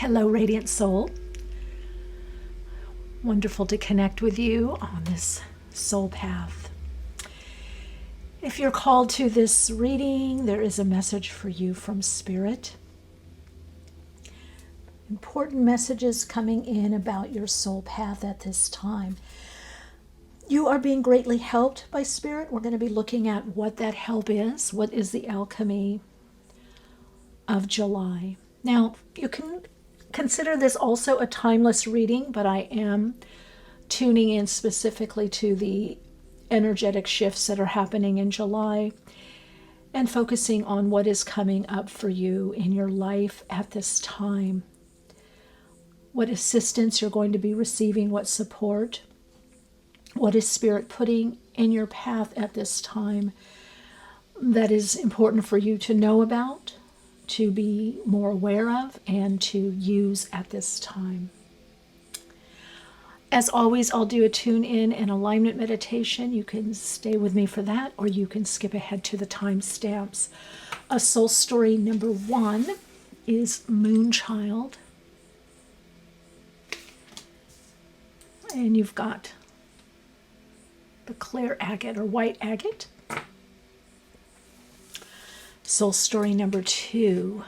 Hello, Radiant Soul. Wonderful to connect with you on this soul path. If you're called to this reading, there is a message for you from Spirit. Important messages coming in about your soul path at this time. You are being greatly helped by Spirit. We're going to be looking at what that help is. What is the alchemy of July? Now, you can consider this also a timeless reading, but I am tuning in specifically to the energetic shifts that are happening in July and focusing on what is coming up for you in your life at this time. What assistance you're going to be receiving, what support, what is Spirit putting in your path at this time that is important for you to know about, to be more aware of, and to use at this time. As always, I'll do a tune-in and alignment meditation. You can stay with me for that, or you can skip ahead to the timestamps. A soul story number 1 is Moonchild. And you've got the clear agate or white agate. Soul story number 2.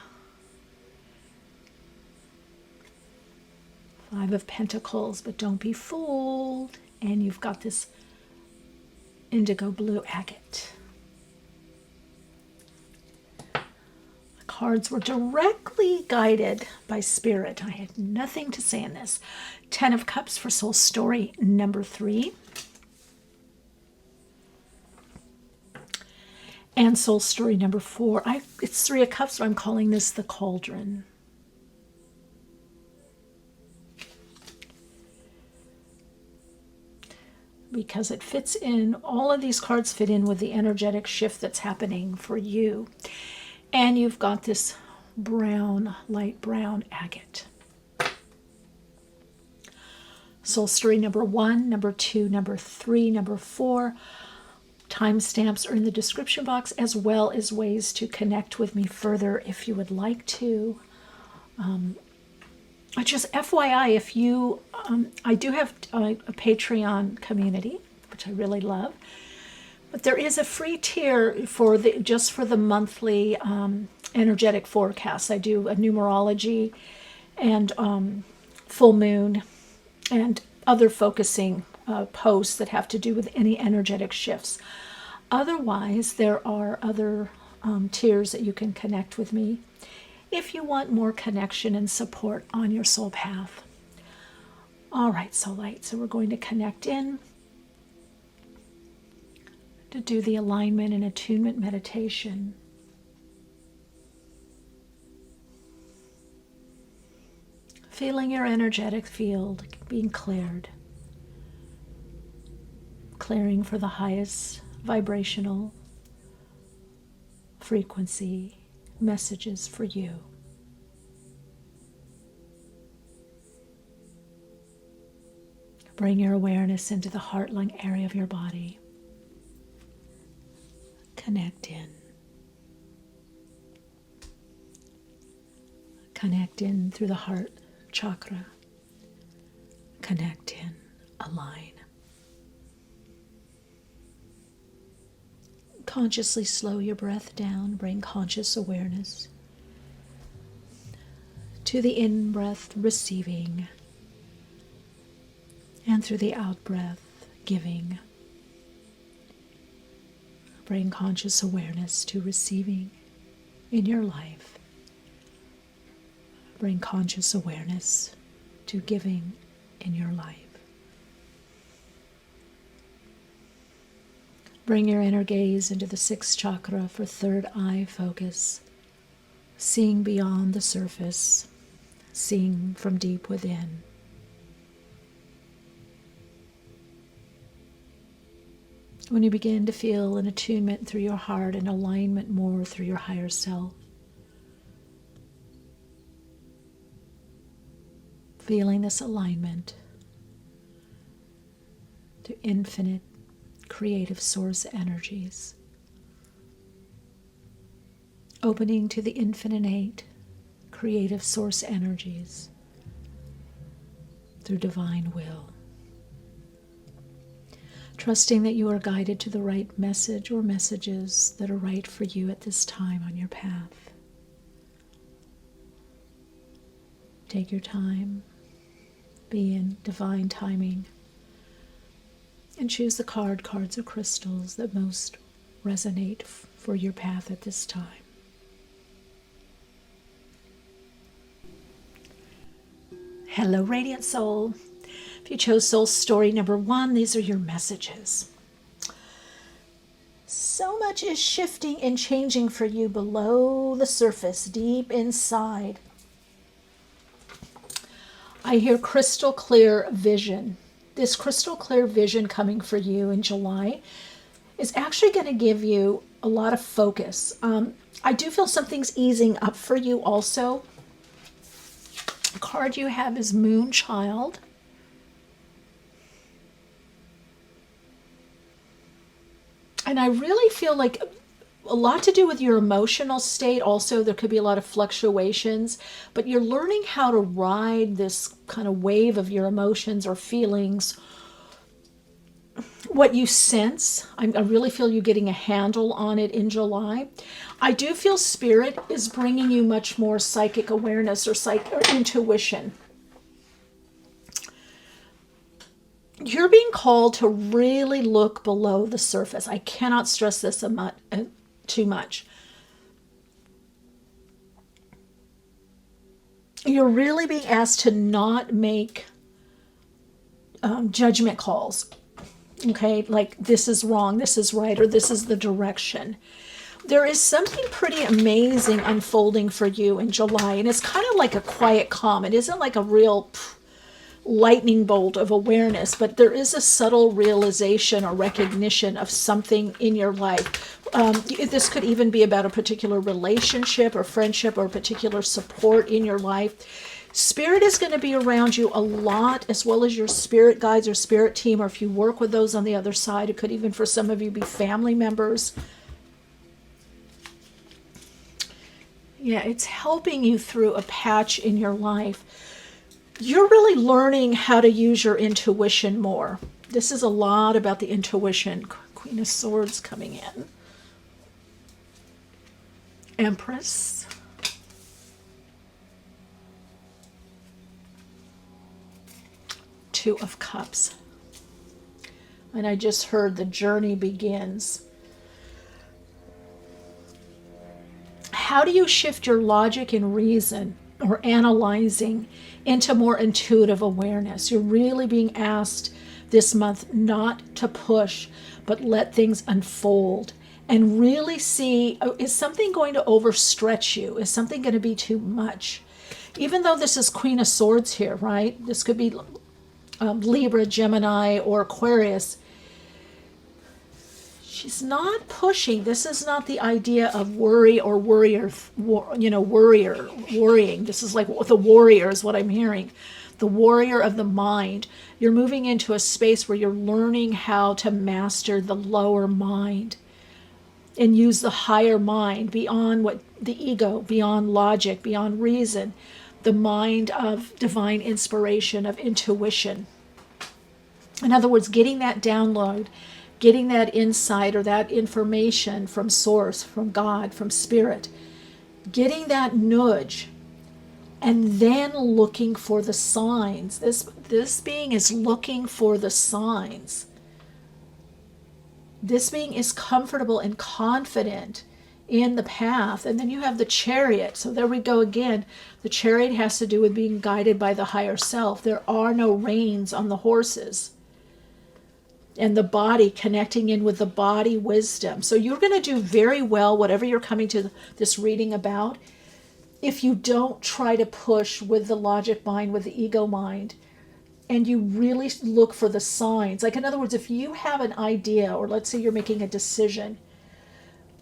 5 of Pentacles, but don't be fooled. And you've got this indigo blue agate. The cards were directly guided by Spirit. I had nothing to say in this. 10 of Cups for soul story number 3. And soul story number 4. It's 3 of Cups, so I'm calling this the Cauldron. Because it fits in, all of these cards fit in with the energetic shift that's happening for you. And you've got this brown, light brown agate. Soul story number 1, number 2, number 3, number 4. Timestamps are in the description box, as well as ways to connect with me further if you would like to. Just FYI, if you, I do have a Patreon community, which I really love, but there is a free tier for just for the monthly energetic forecast. I do a numerology and full moon and other focusing posts that have to do with any energetic shifts. Otherwise, there are other tiers that you can connect with me if you want more connection and support on your soul path. All right, Soulite, so we're going to connect in to do the alignment and attunement meditation. Feeling your energetic field being cleared. Clearing for the highest vibrational frequency messages for you. Bring your awareness into the heart-lung area of your body. Connect in. Connect in through the heart chakra. Connect in. Align. Consciously slow your breath down. Bring conscious awareness to the in-breath, receiving, and through the out-breath, giving. Bring conscious awareness to receiving in your life. Bring conscious awareness to giving in your life. Bring your inner gaze into the 6th chakra for third eye focus, seeing beyond the surface, seeing from deep within. When you begin to feel an attunement through your heart and alignment more through your higher self, feeling this alignment to infinite creative source energies, opening to the infinite, creative source energies through divine will. Trusting that you are guided to the right message or messages that are right for you at this time on your path. Take your time, be in divine timing, and choose the cards or crystals that most resonate for your path at this time. Hello, Radiant Soul. If you chose Soul Story number 1, these are your messages. So much is shifting and changing for you below the surface, deep inside. I hear crystal clear vision. This crystal clear vision coming for you in July is actually going to give you a lot of focus. I do feel something's easing up for you also. The card you have is Moonchild. And I really feel like a lot to do with your emotional state. Also, there could be a lot of fluctuations, but you're learning how to ride this kind of wave of your emotions or feelings. What you sense, I really feel you getting a handle on it in July. I do feel Spirit is bringing you much more psychic awareness or intuition. You're being called to really look below the surface. I cannot stress this too much. You're really being asked to not make judgment calls. Okay, like this is wrong, this is right, or this is the direction. There is something pretty amazing unfolding for you in July, and it's kind of like a quiet calm. It isn't like a real lightning bolt of awareness, but there is a subtle realization or recognition of something in your life. This could even be about a particular relationship or friendship or particular support in your life. Spirit is going to be around you a lot, as well as your spirit guides or spirit team, or if you work with those on the other side, it could even for some of you be family members. Yeah, it's helping you through a patch in your life. You're really learning how to use your intuition more. This is a lot about the intuition. Queen of Swords coming in. Empress. Two of Cups. And I just heard the journey begins. How do you shift your logic and reason or analyzing into more intuitive awareness? You're really being asked this month not to push, but let things unfold and really see, is something going to overstretch you? Is something going to be too much? Even though this is Queen of Swords here, right? This could be Libra, Gemini, or Aquarius. She's not pushing. This is not the idea of worry or worrying. This is like the warrior is what I'm hearing. The warrior of the mind. You're moving into a space where you're learning how to master the lower mind and use the higher mind beyond what the ego, beyond logic, beyond reason, the mind of divine inspiration, of intuition. In other words, getting that download, getting that insight or that information from source, from God, from spirit, getting that nudge, and then looking for the signs. This being is looking for the signs. This being is comfortable and confident in the path. And then you have the Chariot. So there we go again. The Chariot has to do with being guided by the higher self. There are no reins on the horses. And the body connecting in with the body wisdom. So you're going to do very well, whatever you're coming to this reading about, if you don't try to push with the logic mind, with the ego mind, and you really look for the signs. Like, in other words, if you have an idea, or let's say you're making a decision,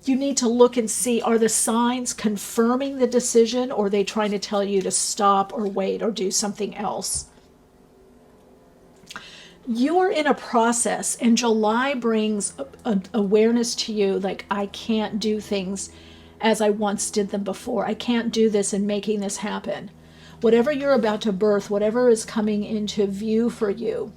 you need to look and see, are the signs confirming the decision, or are they trying to tell you to stop or wait or do something else? You're in a process, and July brings awareness to you, like, I can't do things as I once did them before. I can't do this in making this happen. Whatever you're about to birth, whatever is coming into view for you,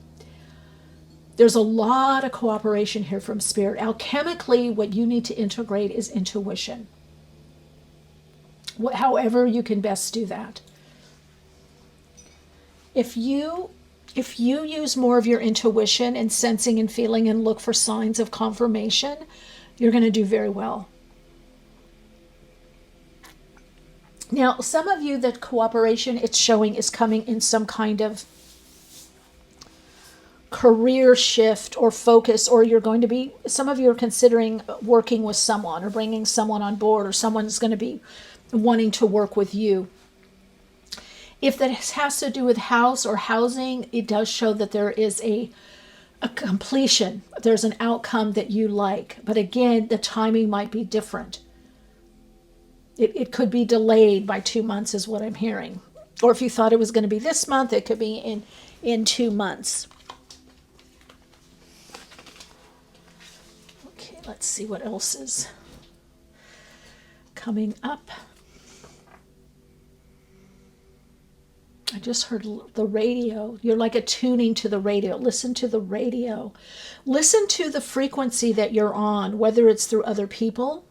there's a lot of cooperation here from Spirit. Alchemically, what you need to integrate is intuition. However you can best do that. If you use more of your intuition and sensing and feeling and look for signs of confirmation, you're going to do very well. Now, some of you, that cooperation it's showing is coming in some kind of career shift or focus, or you're going to be, some of you are considering working with someone or bringing someone on board, or someone's going to be wanting to work with you. If that has to do with house or housing, it does show that there is a completion. There's an outcome that you like. But again, the timing might be different. It could be delayed by 2 months is what I'm hearing. Or if you thought it was going to be this month, it could be in 2 months. Okay, let's see what else is coming up. I just heard the radio. You're like attuning to the radio. Listen to the radio. Listen to the frequency that you're on, whether it's through other people.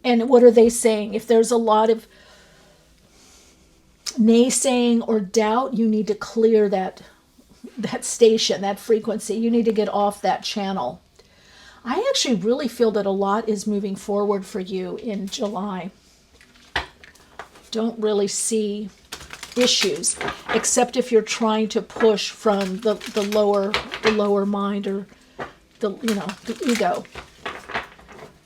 And what are they saying? If there's a lot of naysaying or doubt, you need to clear that station, that frequency. You need to get off that channel. I actually really feel that a lot is moving forward for you in July. Don't really see issues, except if you're trying to push from the lower mind, or the ego.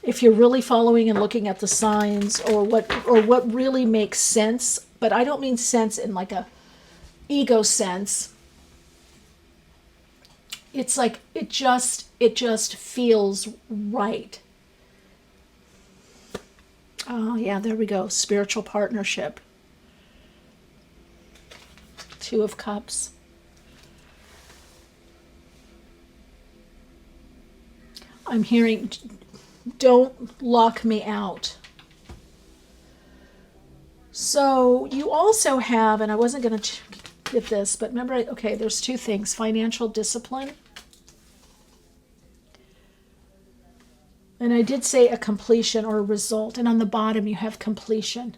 If you're really following and looking at the signs, or what really makes sense, but I don't mean sense in like a ego sense. It's like it just feels right. Oh yeah, there we go. Spiritual partnership. 2 of Cups. I'm hearing, don't lock me out. So you also have, and I wasn't going to get this, but remember, okay, there's 2 things. Financial discipline. And I did say a completion or a result. And on the bottom, you have completion.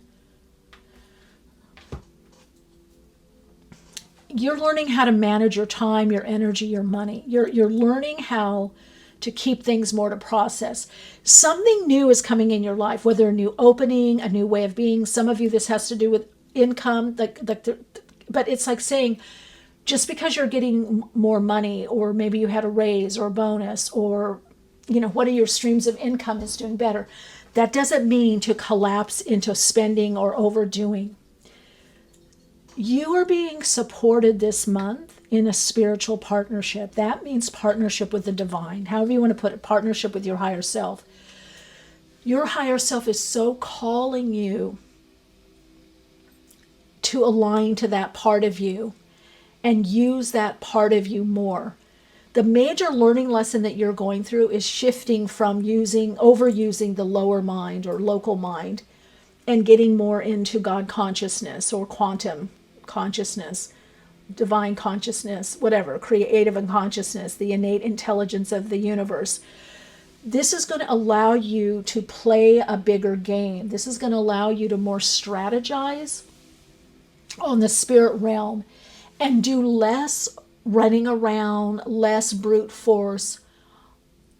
You're learning how to manage your time, your energy, your money. You're learning how to keep things more to process. Something new is coming in your life, whether a new opening, a new way of being. Some of you, this has to do with income. But it's like saying, just because you're getting more money, or maybe you had a raise or a bonus, or what are your streams of income is doing better. That doesn't mean to collapse into spending or overdoing. You are being supported this month in a spiritual partnership. That means partnership with the divine. However you want to put it, partnership with your higher self. Your higher self is so calling you to align to that part of you and use that part of you more. The major learning lesson that you're going through is shifting from overusing the lower mind or local mind, and getting more into God consciousness or quantum consciousness, divine consciousness, whatever, creative unconsciousness, the innate intelligence of the universe. This is going to allow you to play a bigger game. This is going to allow you to more strategize on the spirit realm and do less running around, less brute force.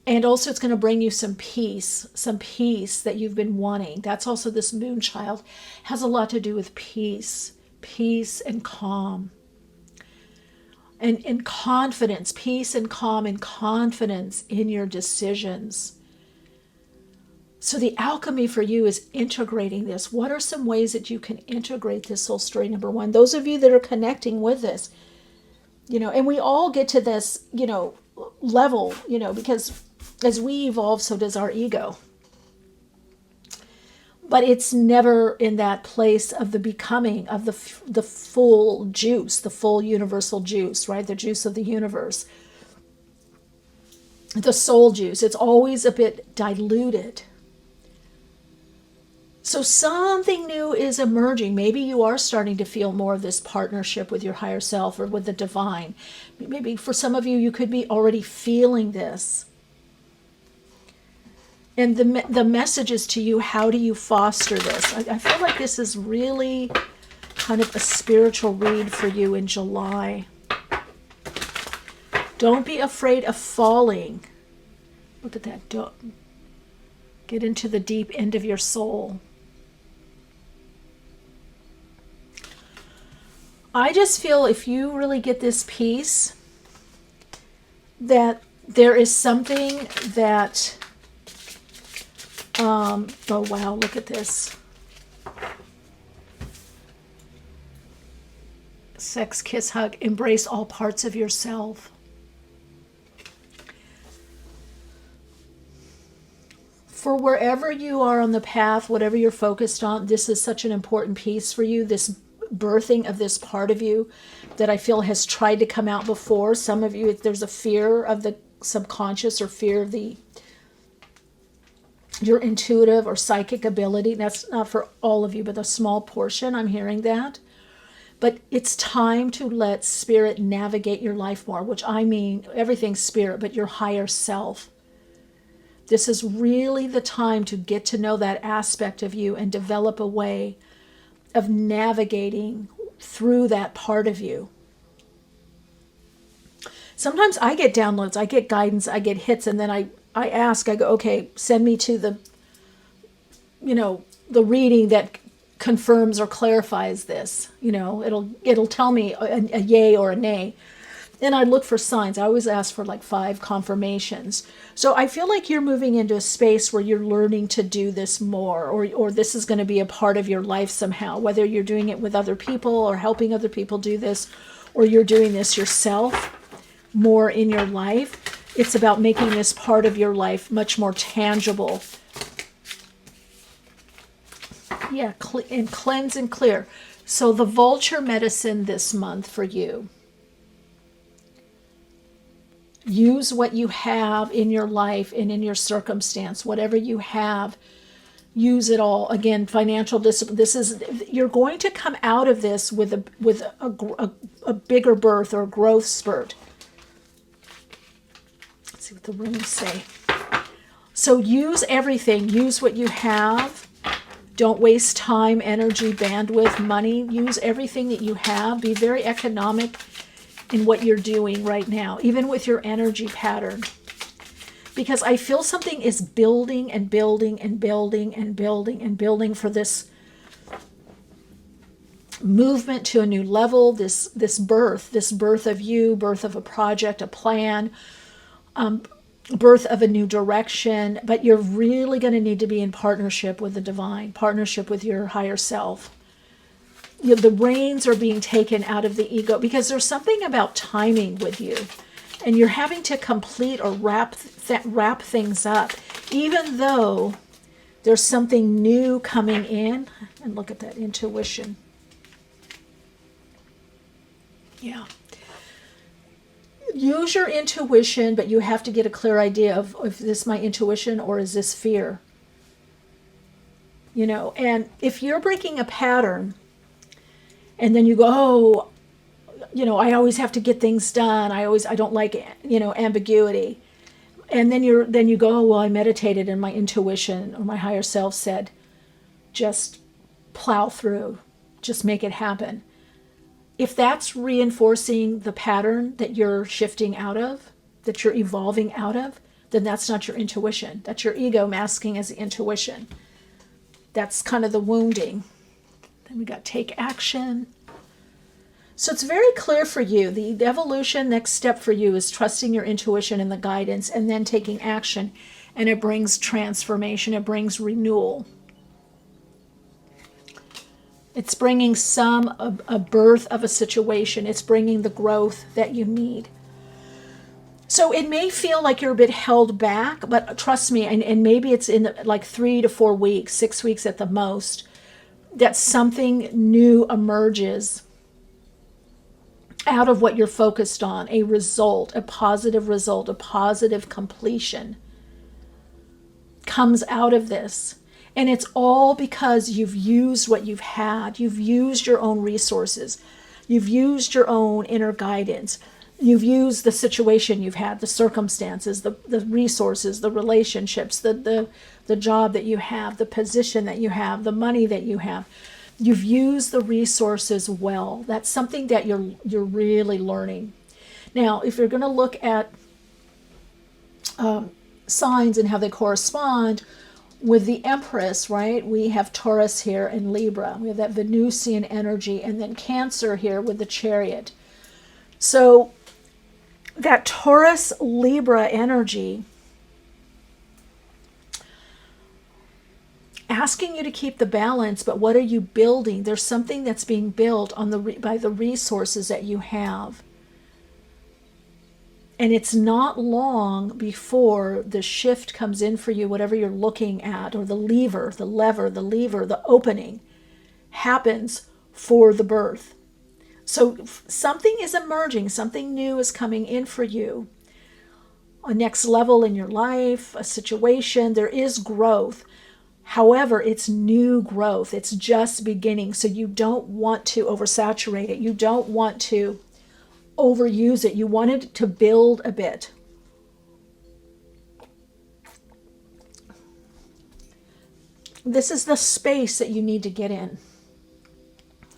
And also it's going to bring you some peace that you've been wanting. That's also, this moon child has a lot to do with peace and calm. And confidence, peace and calm and confidence in your decisions. So the alchemy for you is integrating this. What are some ways that you can integrate this soul story? Number 1, those of you that are connecting with this, and we all get to this, level, because as we evolve, so does our ego. But it's never in that place of the becoming of the full juice, the full universal juice, right? The juice of the universe. The soul juice. It's always a bit diluted. So something new is emerging. Maybe you are starting to feel more of this partnership with your higher self or with the divine. Maybe for some of you, you could be already feeling this. And the message is to you, how do you foster this? I feel like this is really kind of a spiritual read for you in July. Don't be afraid of falling. Look at that. Don't get into the deep end of your soul. I just feel if you really get this piece, that there is something that, oh wow, look at this. Sex, kiss, hug, embrace all parts of yourself. For wherever you are on the path, whatever you're focused on, this is such an important piece for you, this birthing of this part of you that I feel has tried to come out before. Some of you, there's a fear of the subconscious or fear of your intuitive or psychic ability. That's not for all of you, but a small portion. I'm hearing that. But it's time to let spirit navigate your life more, which I mean everything's spirit, but your higher self. This is really the time to get to know that aspect of you and develop a way of navigating through that part of you. Sometimes I get downloads, I get guidance, I get hits, and then I ask, I go, okay, send me to the reading that confirms or clarifies this. It'll tell me a yay or a nay. And I look for signs. I always ask for like 5 confirmations. So I feel like you're moving into a space where you're learning to do this more, or this is going to be a part of your life somehow, whether you're doing it with other people or helping other people do this, or you're doing this yourself more in your life. It's about making this part of your life much more tangible. Yeah, and cleanse and clear. So the vulture medicine this month for you. Use what you have in your life and in your circumstance. Whatever you have, use it all. Again, financial discipline. You're going to come out of this with a bigger birth or a growth spurt. Let's see what the runes say. So use everything. Use what you have. Don't waste time, energy, bandwidth, money. Use everything that you have. Be very economic in what you're doing right now, even with your energy pattern. Because I feel something is building and building and building and building and building for this movement to a new level, this birth of you, birth of a project, a plan, birth of a new direction. But you're really going to need to be in partnership with the divine, partnership with your higher self. The reins are being taken out of the ego, because there's something about timing with you, and you're having to complete or wrap things up, even though there's something new coming in. And look at that intuition. Yeah. Use your intuition, but you have to get a clear idea of, is this my intuition or is this fear? And if you're breaking a pattern, and then you go, oh, I always have to get things done. I don't like, ambiguity. And then you go, oh, well, I meditated and my intuition or my higher self said, just plow through, just make it happen. If that's reinforcing the pattern that you're shifting out of, that you're evolving out of, then that's not your intuition. That's your ego masking as the intuition. That's kind of the wounding. Then we got take action. So it's very clear for you. The evolution next step for you is trusting your intuition and the guidance, and then taking action. And it brings transformation. It brings renewal. It's bringing a birth of a situation. It's bringing the growth that you need. So it may feel like you're a bit held back, but trust me, and maybe it's in like 3 to 4 weeks, 6 weeks at the most, that something new emerges out of what you're focused on, a result, a positive completion comes out of this. And it's all because you've used what you've had. You've used your own resources. You've used your own inner guidance. You've used the situation you've had, the circumstances, the resources, the relationships, the job that you have, the position that you have, the money that you have. You've used the resources well. That's something that you're really learning. Now, if you're going to look at signs and how they correspond with the Empress, right? We have Taurus here and Libra. We have that Venusian energy, and then Cancer here with the Chariot. So that Taurus Libra energy asking you to keep the balance, but what are you building? There's something that's being built on by the resources that you have. And it's not long before the shift comes in for you, whatever you're looking at, or the lever, the opening happens for the birth. So something is emerging, something new is coming in for you. A next level in your life, a situation, there is growth. However, it's new growth. It's just beginning. So you don't want to oversaturate it. You don't want to overuse it. You want it to build a bit. This is the space that you need to get in.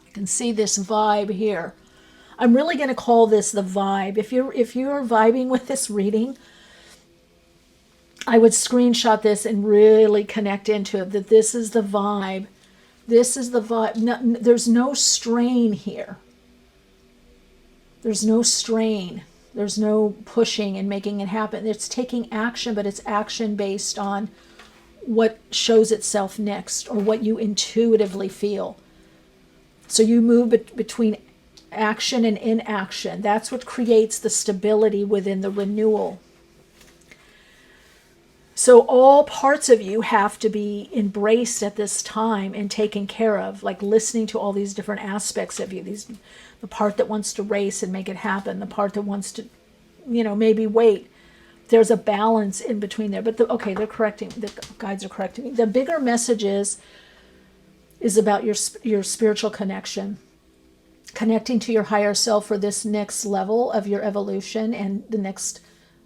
You can see this vibe here. I'm really going to call this the vibe. If you're vibing with this reading, I would screenshot this and really connect into it, that this is the vibe. This is the vibe. No, there's no strain here. There's no strain. There's no pushing and making it happen. It's taking action, but it's action based on what shows itself next or what you intuitively feel. So you move between action and inaction. That's what creates the stability within the renewal. So all parts of you have to be embraced at this time and taken care of, like listening to all these different aspects of you. The part that wants to race and make it happen, the part that wants to, maybe wait. There's a balance in between there. But they're correcting, the guides are correcting me. The bigger message is about your spiritual connection, connecting to your higher self for this next level of your evolution and the next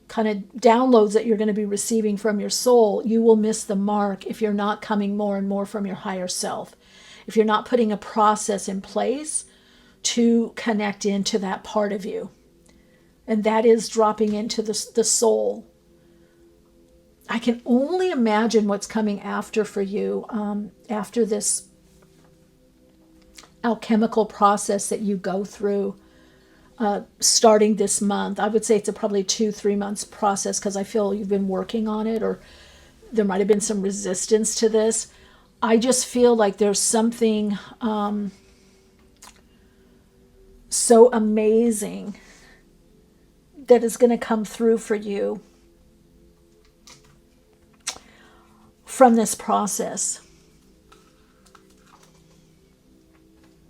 kind of downloads that you're going to be receiving from your soul. You will miss the mark if you're not coming more and more from your higher self. If you're not putting a process in place to connect into that part of you. And that is dropping into the soul. I can only imagine what's coming after for you, after this alchemical process that you go through. Starting this month. I would say it's probably 2-3 months process, because I feel you've been working on it, or there might have been some resistance to this. I just feel like there's something so amazing that is going to come through for you from this process.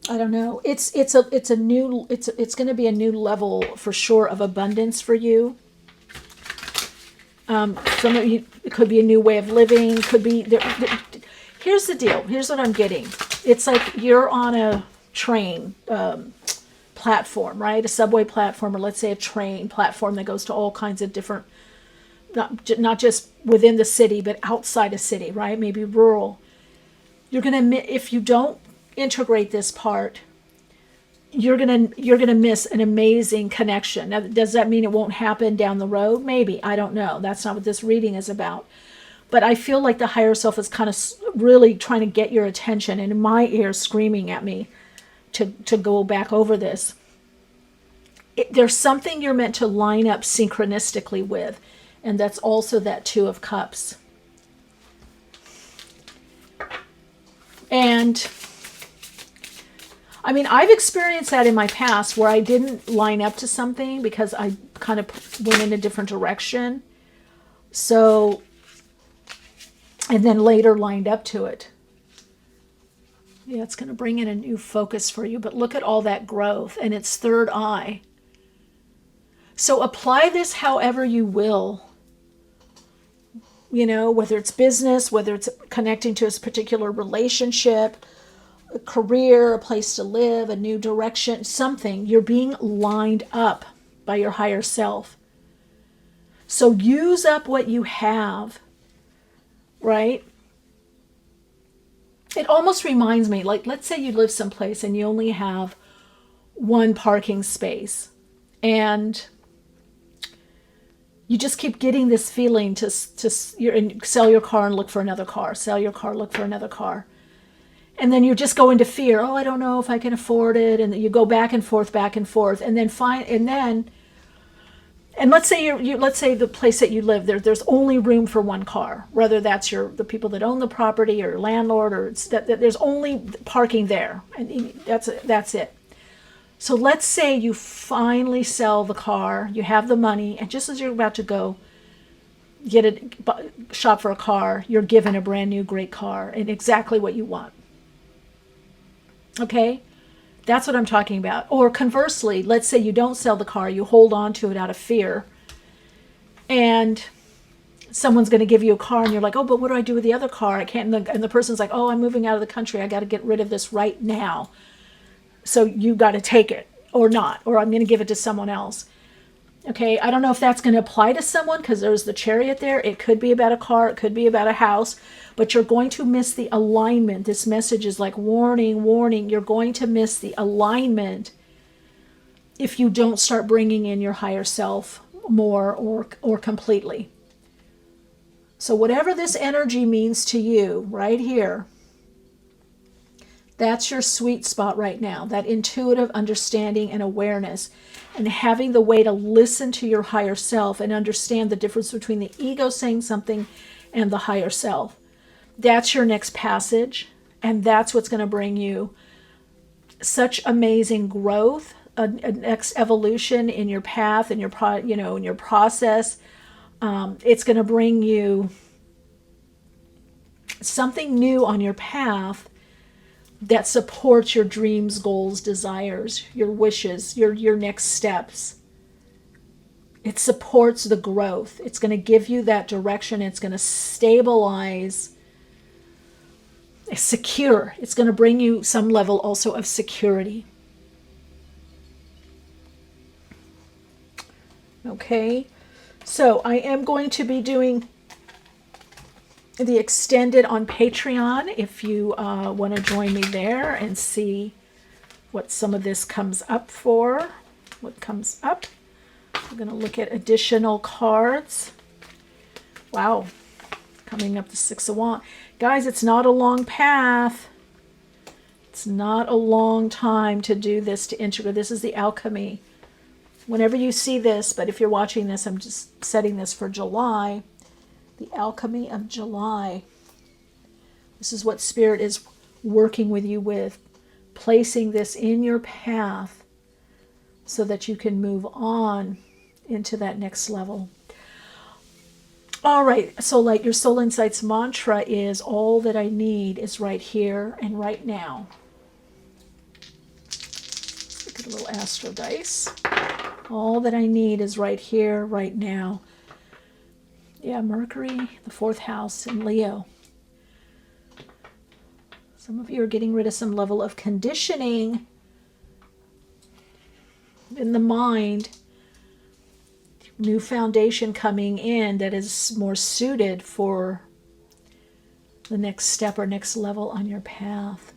I don't know. It's going to be a new level for sure of abundance for you. Some of you, it could be a new way of living. Could be here's the deal. Here's what I'm getting. It's like you're on a train platform, right? A subway platform, or let's say a train platform that goes to all kinds of different, not just within the city, but outside a city, right? Maybe rural. If you don't integrate this part, you're gonna miss an amazing connection. Now, does that mean it won't happen down the road? Maybe. I don't know. That's not what this reading is about. But I feel like the higher self is kind of really trying to get your attention, and in my ear screaming at me to go back over this. There's something you're meant to line up synchronistically with, and that's also that Two of Cups. And I mean, I've experienced that in my past where I didn't line up to something because I kind of went in a different direction. So, and then later lined up to it. Yeah, it's going to bring in a new focus for you. But look at all that growth, and it's third eye. So apply this however you will. whether it's business, whether it's connecting to a particular relationship, a career, a place to live, a new direction, something. You're being lined up by your higher self. So use up what you have, right? It almost reminds me, like, let's say you live someplace and you only have one parking space, and you just keep getting this feeling to sell your car and look for another car, sell your car, look for another car. And then you just go into fear. Oh, I don't know if I can afford it. And you go back and forth, and let's say let's say the place that you live there's only room for one car. Whether that's the people that own the property or landlord, or that there's only parking there, and that's it. So let's say you finally sell the car, you have the money, and just as you're about to go shop for a car, you're given a brand new great car and exactly what you want. Okay? That's what I'm talking about. Or conversely, let's say you don't sell the car, you hold on to it out of fear, and someone's going to give you a car and you're like, oh, but what do I do with the other car? I can't. And the person's like, oh, I'm moving out of the country. I got to get rid of this right now. So you got to take it or not, or I'm going to give it to someone else. Okay, I don't know if that's going to apply to someone because there's the Chariot there. It could be about a car. It could be about a house. But you're going to miss the alignment. This message is like warning, warning. You're going to miss the alignment if you don't start bringing in your higher self more or completely. So whatever this energy means to you right here, that's your sweet spot right now, that intuitive understanding and awareness, and having the way to listen to your higher self and understand the difference between the ego saying something and the higher self. That's your next passage, and that's what's going to bring you such amazing growth, a next evolution in your path, in your in your process. It's going to bring you something new on your path that supports your dreams, goals, desires, your wishes, your next steps. It supports the growth. It's going to give you that direction. It's going to stabilize, secure. It's going to bring you some level also of security. Okay, so I am going to be doing the extended on Patreon if you want to join me there and see what some of this comes up for. What comes up. We're going to look at additional cards. Wow. Coming up to Six of Wands. Guys, it's not a long path. It's not a long time to do this, to integrate. This is the alchemy. Whenever you see this, but if you're watching this, I'm just setting this for July. The alchemy of July. This is what Spirit is working with you with, placing this in your path so that you can move on into that next level. All right, so like your Soul Insights mantra is, all that I need is right here and right now. Look at a little astro dice. All that I need is right here, right now. Yeah, Mercury, the 4th house in Leo. Some of you are getting rid of some level of conditioning in the mind. New foundation coming in that is more suited for the next step or next level on your path.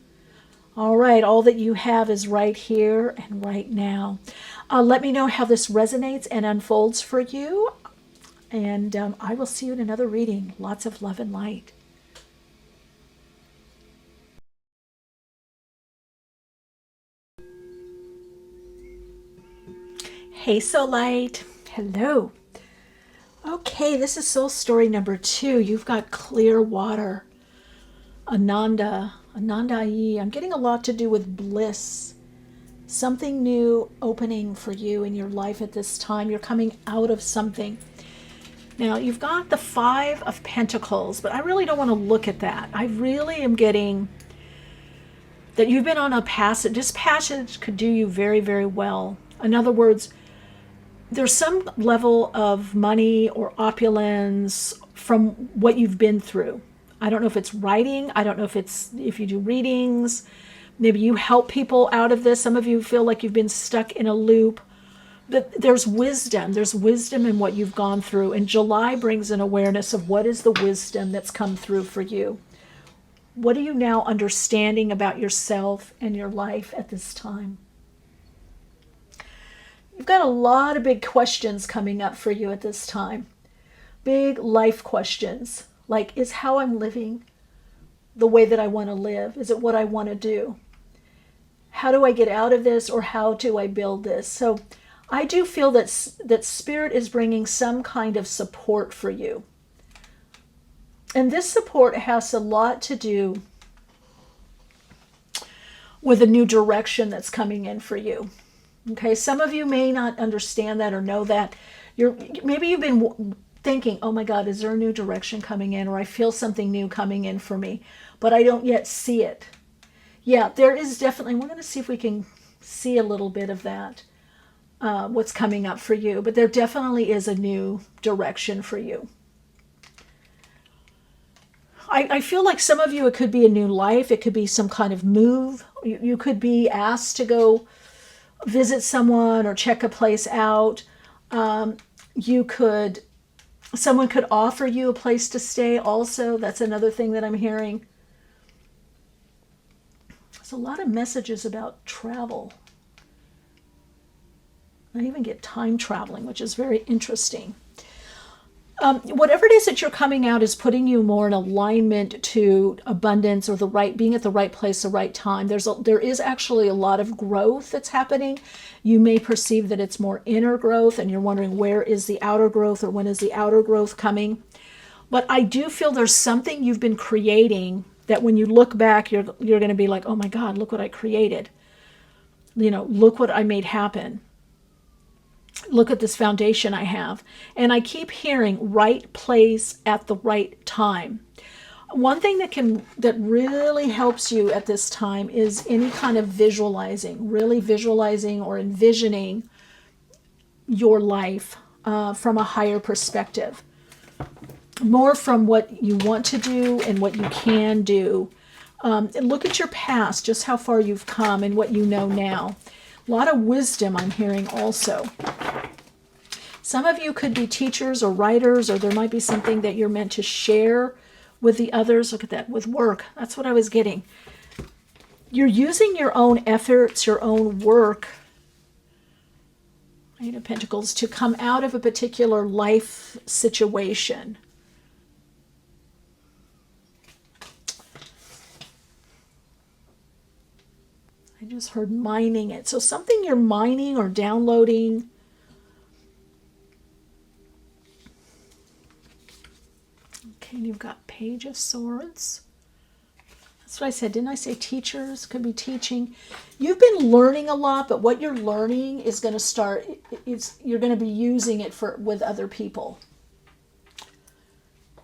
All right, all that you have is right here and right now. Let me know how this resonates and unfolds for you. And I will see you in another reading. Lots of love and light. Hey, Soul Light. Hello. Okay, this is soul story number 2. You've got clear water. Ananda. Ananda-yi. I'm getting a lot to do with bliss. Something new opening for you in your life at this time. You're coming out of something. Now, you've got the 5 of Pentacles, but I really don't want to look at that. I really am getting that you've been on a passage. This passage could do you very, very well. In other words, there's some level of money or opulence from what you've been through. I don't know if it's writing. I don't know if you do readings. Maybe you help people out of this. Some of you feel like you've been stuck in a loop. But there's wisdom. There's wisdom in what you've gone through. And July brings an awareness of what is the wisdom that's come through for you. What are you now understanding about yourself and your life at this time? You've got a lot of big questions coming up for you at this time. Big life questions, like, is how I'm living the way that I want to live? Is it what I want to do? How do I get out of this, or how do I build this? So I do feel that Spirit is bringing some kind of support for you. And this support has a lot to do with a new direction that's coming in for you. Okay, some of you may not understand that or know that. Maybe you've been thinking, oh my God, is there a new direction coming in? Or I feel something new coming in for me, but I don't yet see it. Yeah, there is definitely, we're going to see if we can see a little bit of that, what's coming up for you. But there definitely is a new direction for you. I feel like some of you, it could be a new life. It could be some kind of move. You could be asked to go visit someone or check a place out. Someone could offer you a place to stay also. That's another thing that I'm hearing. There's a lot of messages about travel. I even get time traveling, which is very interesting. Whatever it is that you're coming out is putting you more in alignment to abundance, or being at the right place, the right time. There is actually a lot of growth that's happening. You may perceive that it's more inner growth, and you're wondering, where is the outer growth, or when is the outer growth coming? But I do feel there's something you've been creating that when you look back, you're going to be like, oh my God, look what I created. Look what I made happen. Look at this foundation I have. And I keep hearing right place at the right time. One thing that really helps you at this time is any kind of really visualizing or envisioning your life from a higher perspective. More from what you want to do and what you can do. And look at your past, just how far you've come and what you know now. A lot of wisdom I'm hearing also. Some of you could be teachers or writers, or there might be something that you're meant to share with the others. Look at that, with work. That's what I was getting. You're using your own efforts, your own work, Eight of Pentacles, to come out of a particular life situation. I just heard mining it. So something you're mining or downloading. Okay, and you've got Page of Swords. That's what I said. Didn't I say teachers? Could be teaching. You've been learning a lot, but what you're learning is going to start, you're going to be using it with other people.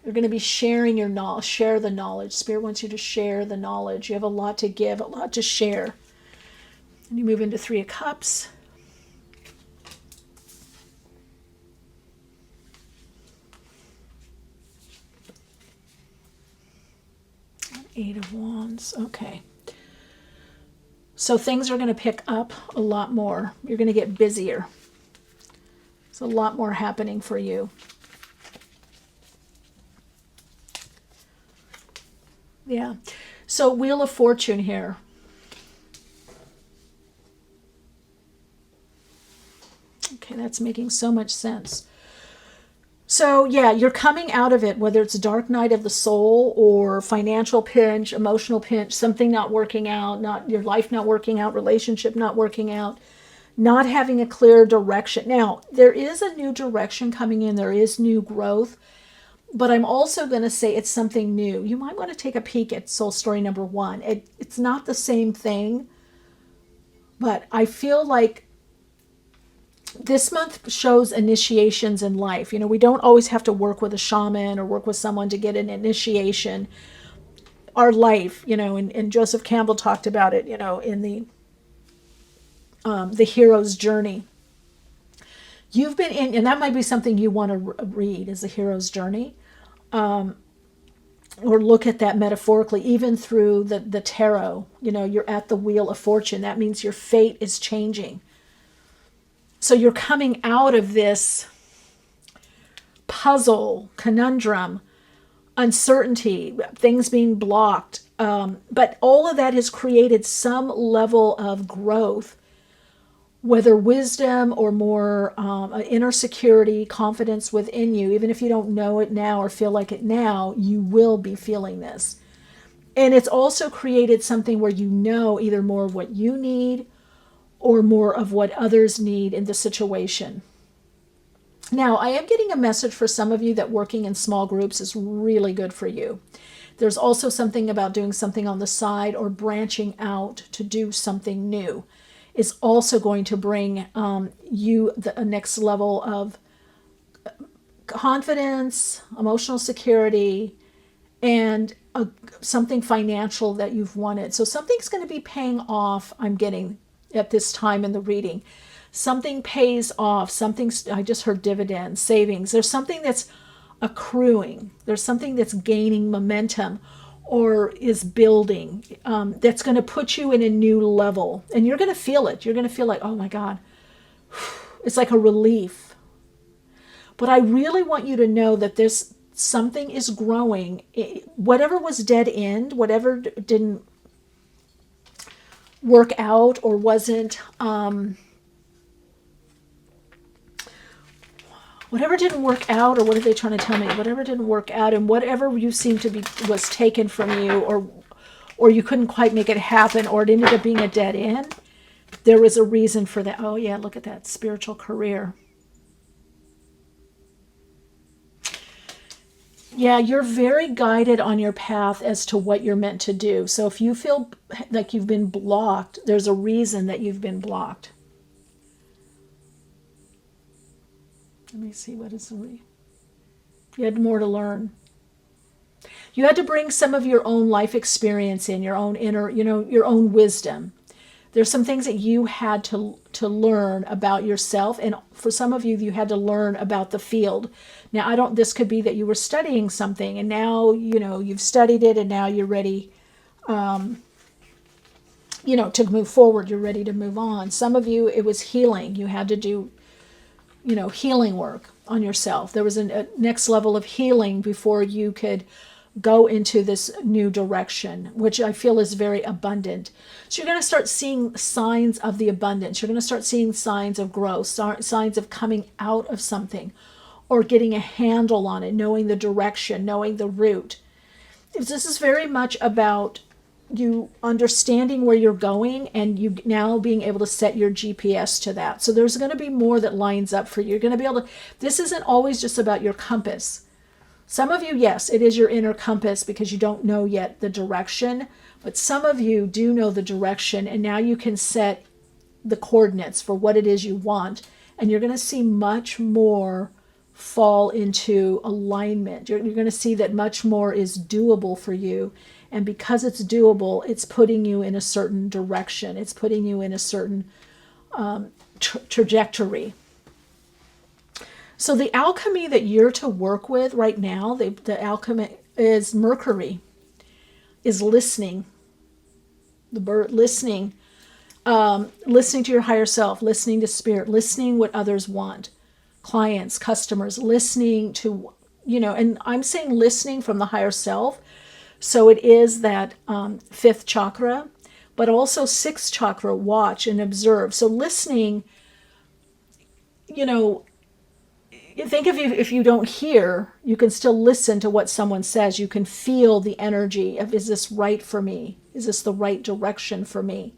You're going to be sharing your knowledge, share the knowledge. Spirit wants you to share the knowledge. You have a lot to give, a lot to share. And you move into Three of Cups. Eight of Wands. Okay. So things are going to pick up a lot more. You're going to get busier. There's a lot more happening for you. Yeah. So Wheel of Fortune here. Okay, that's making so much sense. So yeah, you're coming out of it, whether it's a dark night of the soul or financial pinch, emotional pinch, something not working out, not your life not working out, relationship not working out, not having a clear direction. Now, there is a new direction coming in. There is new growth. But I'm also going to say it's something new. You might want to take a peek at soul story number 1. It's not the same thing, but I feel like this month shows initiations in life. We don't always have to work with a shaman or work with someone to get an initiation. Our life, and Joseph Campbell talked about it, in the hero's journey. you've been in, and that might be something you want to read, is the hero's journey, or look at that metaphorically, even through the tarot. You're at the wheel of fortune. That means your fate is changing. So you're coming out of this puzzle, conundrum, uncertainty, things being blocked. But all of that has created some level of growth, whether wisdom or more inner security, confidence within you. Even if you don't know it now or feel like it now, you will be feeling this. And it's also created something where either more of what you need or more of what others need in the situation. Now, I am getting a message for some of you that working in small groups is really good for you. There's also something about doing something on the side or branching out to do something new is also going to bring you a next level of confidence, emotional security, and something financial that you've wanted. So something's going to be paying off, I'm getting at this time in the reading. Something pays off. I just heard dividends, savings. There's something that's accruing. There's something that's gaining momentum or is building, that's going to put you in a new level. And you're going to feel it. You're going to feel like, oh my God, it's like a relief. But I really want you to know that something is growing. Whatever was dead end, whatever didn't work out or wasn't, whatever didn't work out, or what are they trying to tell me? Whatever didn't work out, and whatever you seem to be was taken from you, or you couldn't quite make it happen, or it ended up being a dead end, there was a reason for that. Oh yeah, look at that spiritual career. Yeah, you're very guided on your path as to what you're meant to do. So if you feel like you've been blocked, there's a reason that you've been blocked. Let me see, what is the reason? You had more to learn. You had to bring some of your own life experience in, your own inner, your own wisdom. There's some things that you had to learn about yourself, and for some of you, you had to learn about the field. Now, this could be that you were studying something, and now, you've studied it, and now you're ready, to move forward. You're ready to move on. Some of you, it was healing. You had to do, healing work on yourself. There was a next level of healing before you could go into this new direction, which I feel is very abundant. So you're going to start seeing signs of the abundance. You're going to start seeing signs of growth, signs of coming out of something or getting a handle on it, knowing the direction, knowing the route. This is very much about you understanding where you're going and you now being able to set your GPS to that. So there's going to be more that lines up for you. You're going to be able to, this isn't always just about your compass. Some of you, yes, it is your inner compass because you don't know yet the direction, but some of you do know the direction, and now you can set the coordinates for what it is you want, and you're going to see much more fall into alignment. You're going to see that much more is doable for you, and because it's doable, it's putting you in a certain direction. It's putting you in a certain trajectory. So the alchemy that you're to work with right now, the alchemy is Mercury, is listening. The bird listening, listening to your higher self, listening to spirit, listening what others want, clients, customers, listening to, and I'm saying listening from the higher self. So it is that fifth chakra, but also sixth chakra, watch and observe. So listening, think of if you don't hear, you can still listen to what someone says. You can feel the energy of, is this right for me? Is this the right direction for me?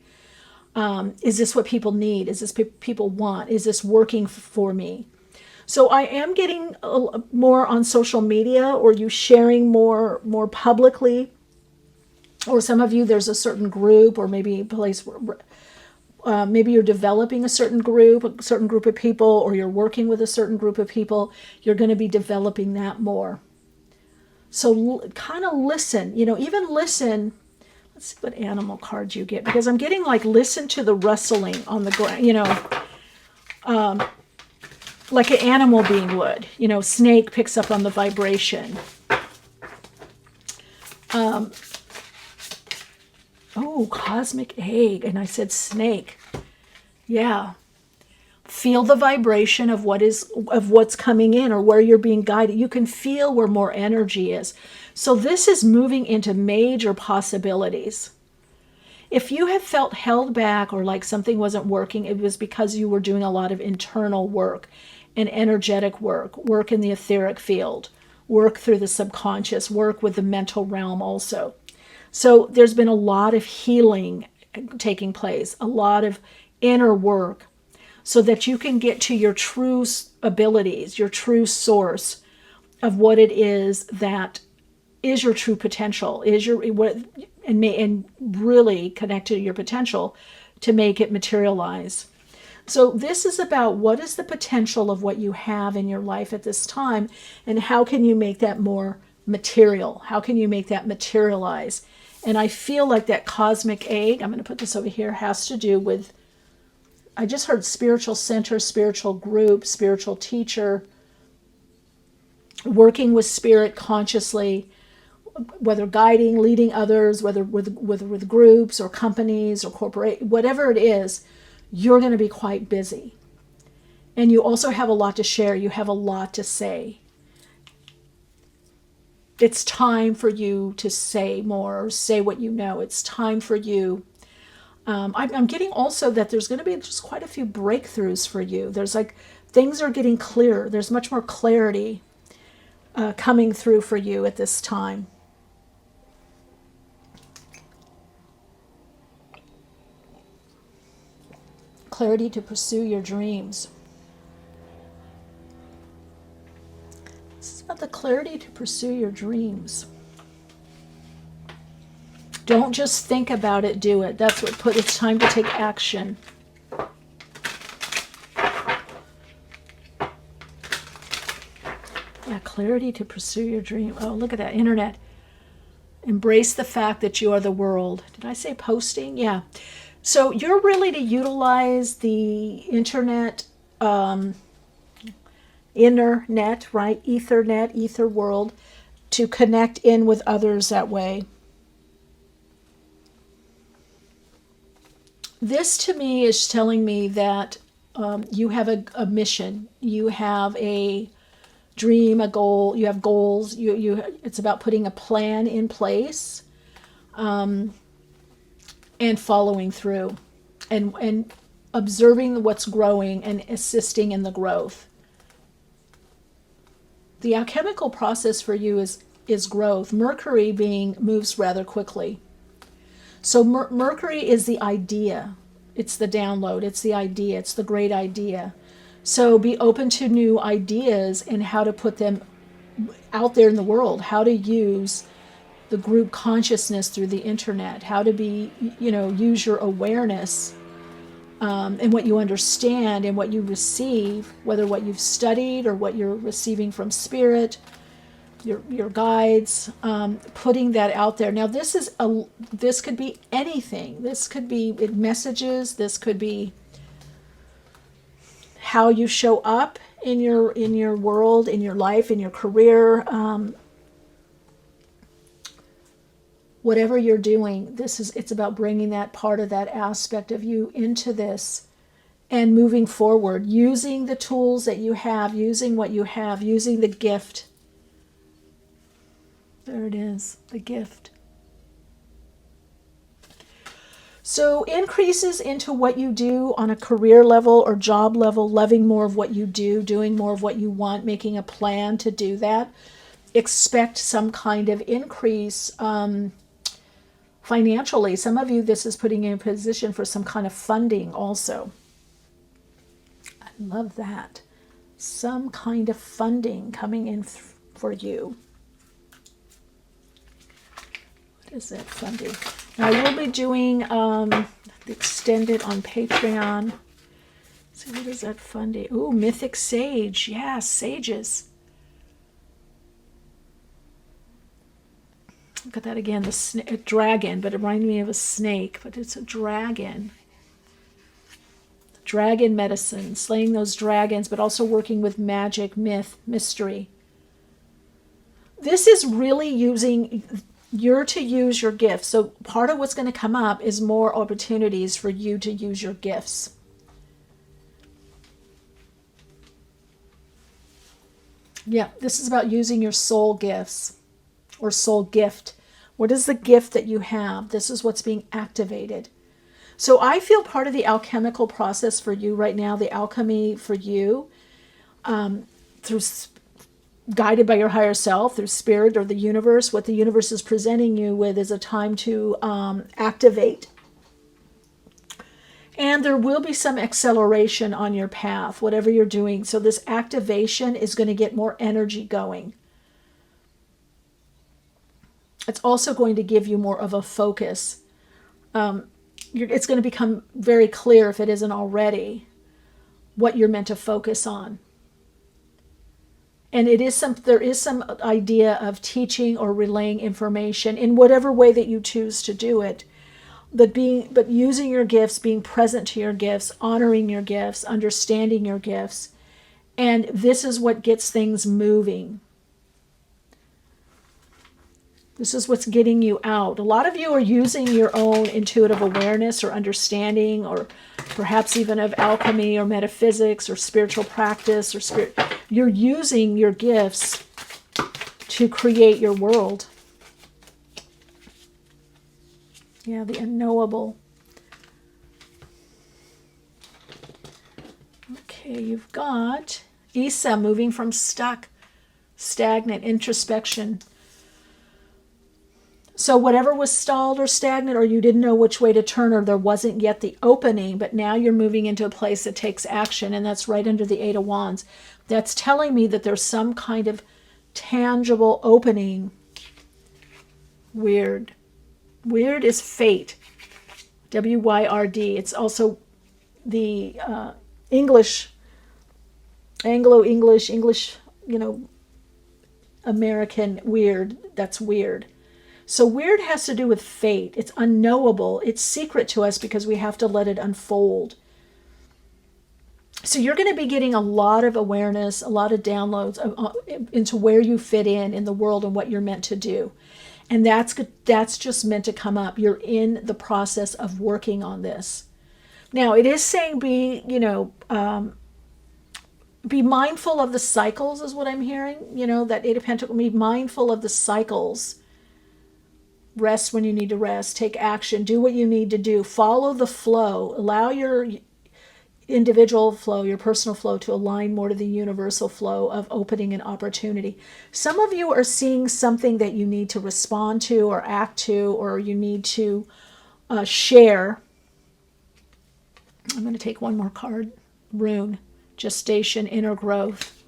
Is this what people need? Is this people want? Is this working for me? So I am getting more on social media, or you sharing more publicly, or some of you, there's a certain group or maybe a place where maybe you're developing a certain group of people, or you're working with a certain group of people. You're going to be developing that more. So kind of listen, even listen. Let's see what animal cards you get, because I'm getting like listen to the rustling on the ground, like an animal being would. Snake picks up on the vibration. Cosmic egg. And I said snake. Yeah. Feel the vibration of what's coming in or where you're being guided. You can feel where more energy is. So this is moving into major possibilities. If you have felt held back or like something wasn't working, it was because you were doing a lot of internal work and energetic work in the etheric field, work through the subconscious, work with the mental realm also. So there's been a lot of healing taking place, a lot of inner work, so that you can get to your true abilities, your true source of what it is that is your true potential, and really connect to your potential to make it materialize. So this is about what is the potential of what you have in your life at this time, and how can you make that more material? How can you make that materialize? And I feel like that cosmic egg, I'm going to put this over here, has to do with, I just heard spiritual center, spiritual group, spiritual teacher, working with spirit consciously, whether guiding, leading others, whether with groups or companies or corporate, whatever it is, you're going to be quite busy. And you also have a lot to share. You have a lot to say. It's time for you to say more, or say what you know. It's time for you. I'm getting also that there's going to be just quite a few breakthroughs for you. There's like, things are getting clearer. There's much more clarity coming through for you at this time. Clarity to pursue your dreams. This is about the clarity to pursue your dreams. Don't just think about it, do it. That's what it's time to take action. Yeah, clarity to pursue your dream. Oh, look at that, internet. Embrace the fact that you are the world. Did I say posting? Yeah. So you're really to utilize the internet, internet, right? Ethernet, ether world, to connect in with others that way. This to me is telling me that you have a mission. You have a dream, a goal. You have goals. It's about putting a plan in place. And following through and observing what's growing and assisting in the growth. The alchemical process for you is growth. Mercury moves rather quickly. So Mercury is the idea. It's the download. It's the idea. It's the great idea. So be open to new ideas and how to put them out there in the world, how to use the group consciousness through the internet, how to use your awareness and what you understand and what you receive, whether what you've studied or what you're receiving from spirit, your guides, putting that out there. Now this could be anything. This could be messages. This could be how you show up in your world, in your life, in your career. Whatever you're doing, it's about bringing that part of that aspect of you into this and moving forward, using the tools that you have, using what you have, using the gift. There it is, the gift. So increases into what you do on a career level or job level, loving more of what you do, doing more of what you want, making a plan to do that. Expect some kind of increase financially. Some of you, this is putting you in a position for some kind of funding also. I love that. Some kind of funding coming in for you. What is that funding? Now, I will be doing the extended on Patreon. So what is that funding? Ooh, Mythic Sage. Yeah, sages. Look at that again, the dragon, but it reminded me of a snake, but it's a dragon. The dragon medicine, slaying those dragons, but also working with magic, myth, mystery. This is really you're to use your gifts. So part of what's going to come up is more opportunities for you to use your gifts. Yeah, this is about using your soul gifts or soul gift. What is the gift that you have? This is what's being activated. So I feel part of the alchemical process for you right now, the alchemy for you, through guided by your higher self, through spirit or the universe, what the universe is presenting you with is a time to activate. And there will be some acceleration on your path, whatever you're doing. So this activation is going to get more energy going. It's also going to give you more of a focus. It's going to become very clear, if it isn't already, what you're meant to focus on. And there is some idea of teaching or relaying information in whatever way that you choose to do it. But using your gifts, being present to your gifts, honoring your gifts, understanding your gifts. And this is what gets things moving. This is what's getting you out. A lot of you are using your own intuitive awareness or understanding, or perhaps even of alchemy or metaphysics or spiritual practice or spirit. You're using your gifts to create your world. Yeah, the unknowable. Okay, you've got Isa moving from stuck, stagnant, introspection. So whatever was stalled or stagnant, or you didn't know which way to turn, or there wasn't yet the opening, but now you're moving into a place that takes action, and that's right under the Eight of Wands. That's telling me that there's some kind of tangible opening. Weird. Weird is fate. W-Y-R-D. It's also the English, Anglo-English, American weird. That's weird. So weird has to do with fate. It's unknowable. It's secret to us because we have to let it unfold. So you're going to be getting a lot of awareness, a lot of downloads into where you fit in the world and what you're meant to do. And that's just meant to come up. You're in the process of working on this. Now, it is saying be mindful of the cycles is what I'm hearing. That Eight of Pentacles, be mindful of the cycles. Rest when you need to rest. Take action. Do what you need to do. Follow the flow. Allow your individual flow, your personal flow, to align more to the universal flow of opening and opportunity. Some of you are seeing something that you need to respond to or act to, or you need to share. I'm going to take one more card. Rune. Gestation, inner growth.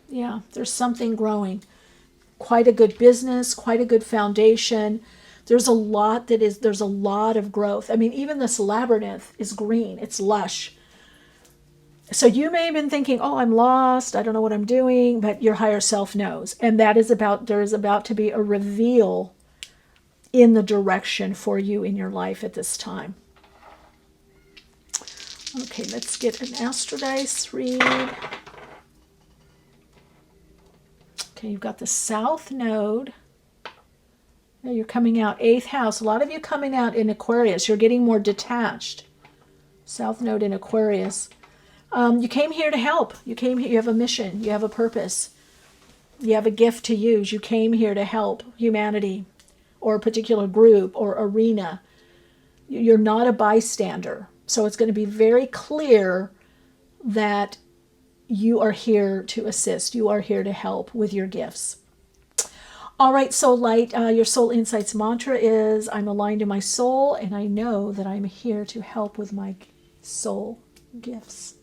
Yeah, there's something growing. Quite a good business, quite a good foundation. There's a lot of growth. I mean, even this labyrinth is green. It's lush. So you may have been thinking, oh, I'm lost. I don't know what I'm doing. But your higher self knows. And there is about to be a reveal in the direction for you in your life at this time. Okay, let's get an Astro Dice read. Okay, you've got the South Node. Now you're coming out 8th house. A lot of you coming out in Aquarius. You're getting more detached. South Node in Aquarius. You came here to help. You came here. You have a mission. You have a purpose. You have a gift to use. You came here to help humanity or a particular group or arena. You're not a bystander. So it's going to be very clear that you are here to assist. You are here to help with your gifts. All right, Soul Light, your Soul Insights mantra is, I'm aligned to my soul, and I know that I'm here to help with my soul gifts.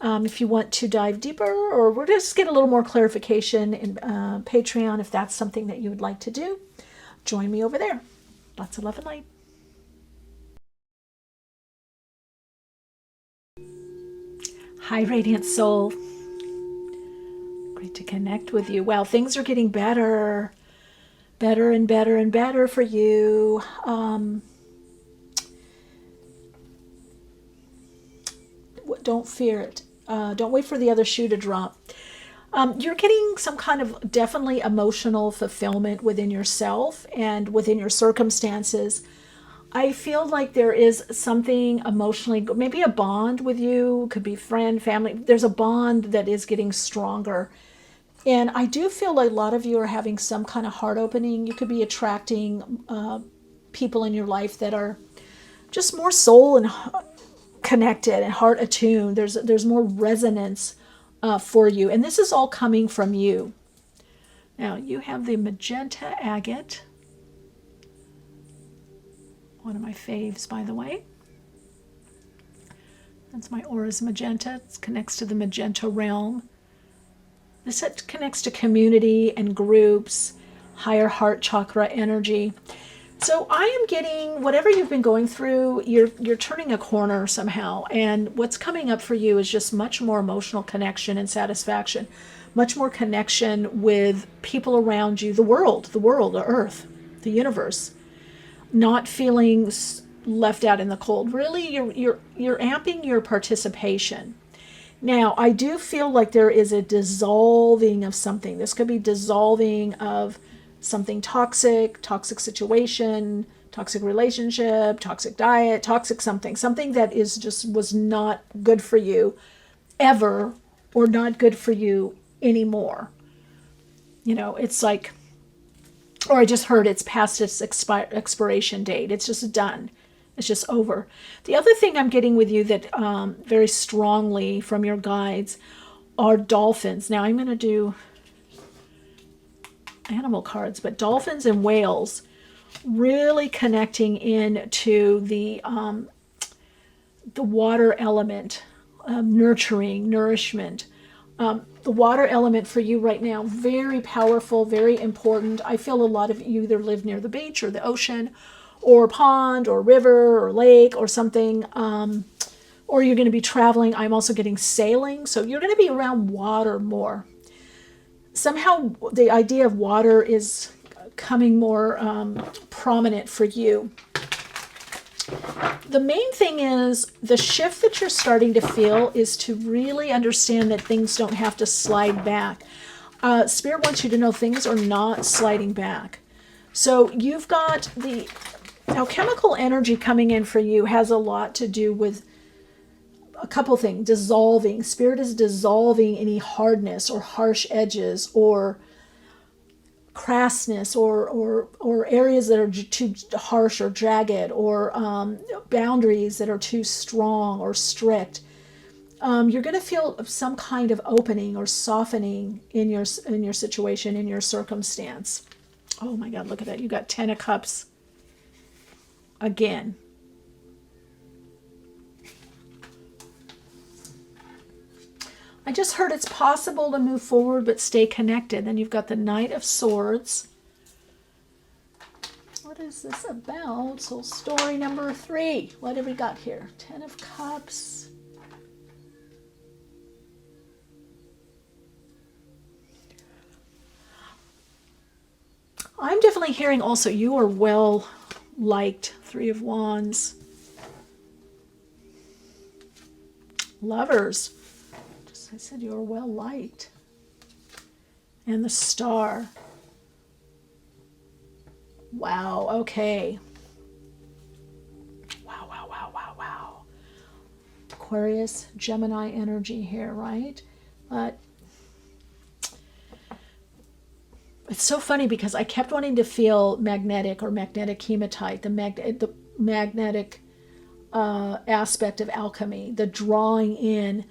If you want to dive deeper, or we'll just get a little more clarification in Patreon, if that's something that you would like to do, join me over there. Lots of love and light. Hi, Radiant Soul. Great to connect with you. Wow, things are getting better. Better and better and better for you. Don't fear it. Don't wait for the other shoe to drop. You're getting some kind of definitely emotional fulfillment within yourself and within your circumstances. I feel like there is something emotionally, maybe a bond with you, could be friend, family. There's a bond that is getting stronger. And I do feel like a lot of you are having some kind of heart opening. You could be attracting people in your life that are just more soul and connected and heart attuned. There's more resonance for you. And this is all coming from you. Now, you have the Magenta Agate. One of my faves, by the way. That's my aura's magenta. It connects to the magenta realm. This connects to community and groups, higher heart chakra energy. So I am getting whatever you've been going through, you're turning a corner somehow. And what's coming up for you is just much more emotional connection and satisfaction, much more connection with people around you, the world, the earth, the universe. Not feeling left out in the cold. Really, you're amping your participation. Now, I do feel like there is a dissolving of something. This could be dissolving of something toxic situation, toxic relationship, toxic diet, toxic something that is just was not good for you ever, or not good for you anymore. It's like, or I just heard it's past its expiration date. It's just done. It's just over. The other thing I'm getting with you that very strongly from your guides are dolphins. Now I'm going to do animal cards, but dolphins and whales really connecting into the water element, nurturing, nourishment. The water element for you right now, very powerful, very important. I feel a lot of you either live near the beach or the ocean or pond or river or lake or something, or you're going to be traveling. I'm also getting sailing. So you're going to be around water more. Somehow the idea of water is coming more prominent for you. The main thing is the shift that you're starting to feel is to really understand that things don't have to slide back. Spirit wants you to know things are not sliding back. So you've got the alchemical energy coming in for you has a lot to do with a couple things. Dissolving. Spirit is dissolving any hardness or harsh edges or crassness or areas that are too harsh or jagged or boundaries that are too strong or strict. You're going to feel some kind of opening or softening in your situation, in your circumstance. Oh my God, look at that. You got 10 of Cups again. I just heard it's possible to move forward but stay connected. Then you've got the Knight of Swords. What is this about? So story number 3. What have we got here? 10 of Cups. I'm definitely hearing also you are well liked. 3 of Wands. Lovers. I said you're well liked. And the Star. Wow, okay. Wow. Aquarius, Gemini energy here, right? But it's so funny because I kept wanting to feel magnetic or magnetic hematite, the magnetic aspect of alchemy, the drawing in.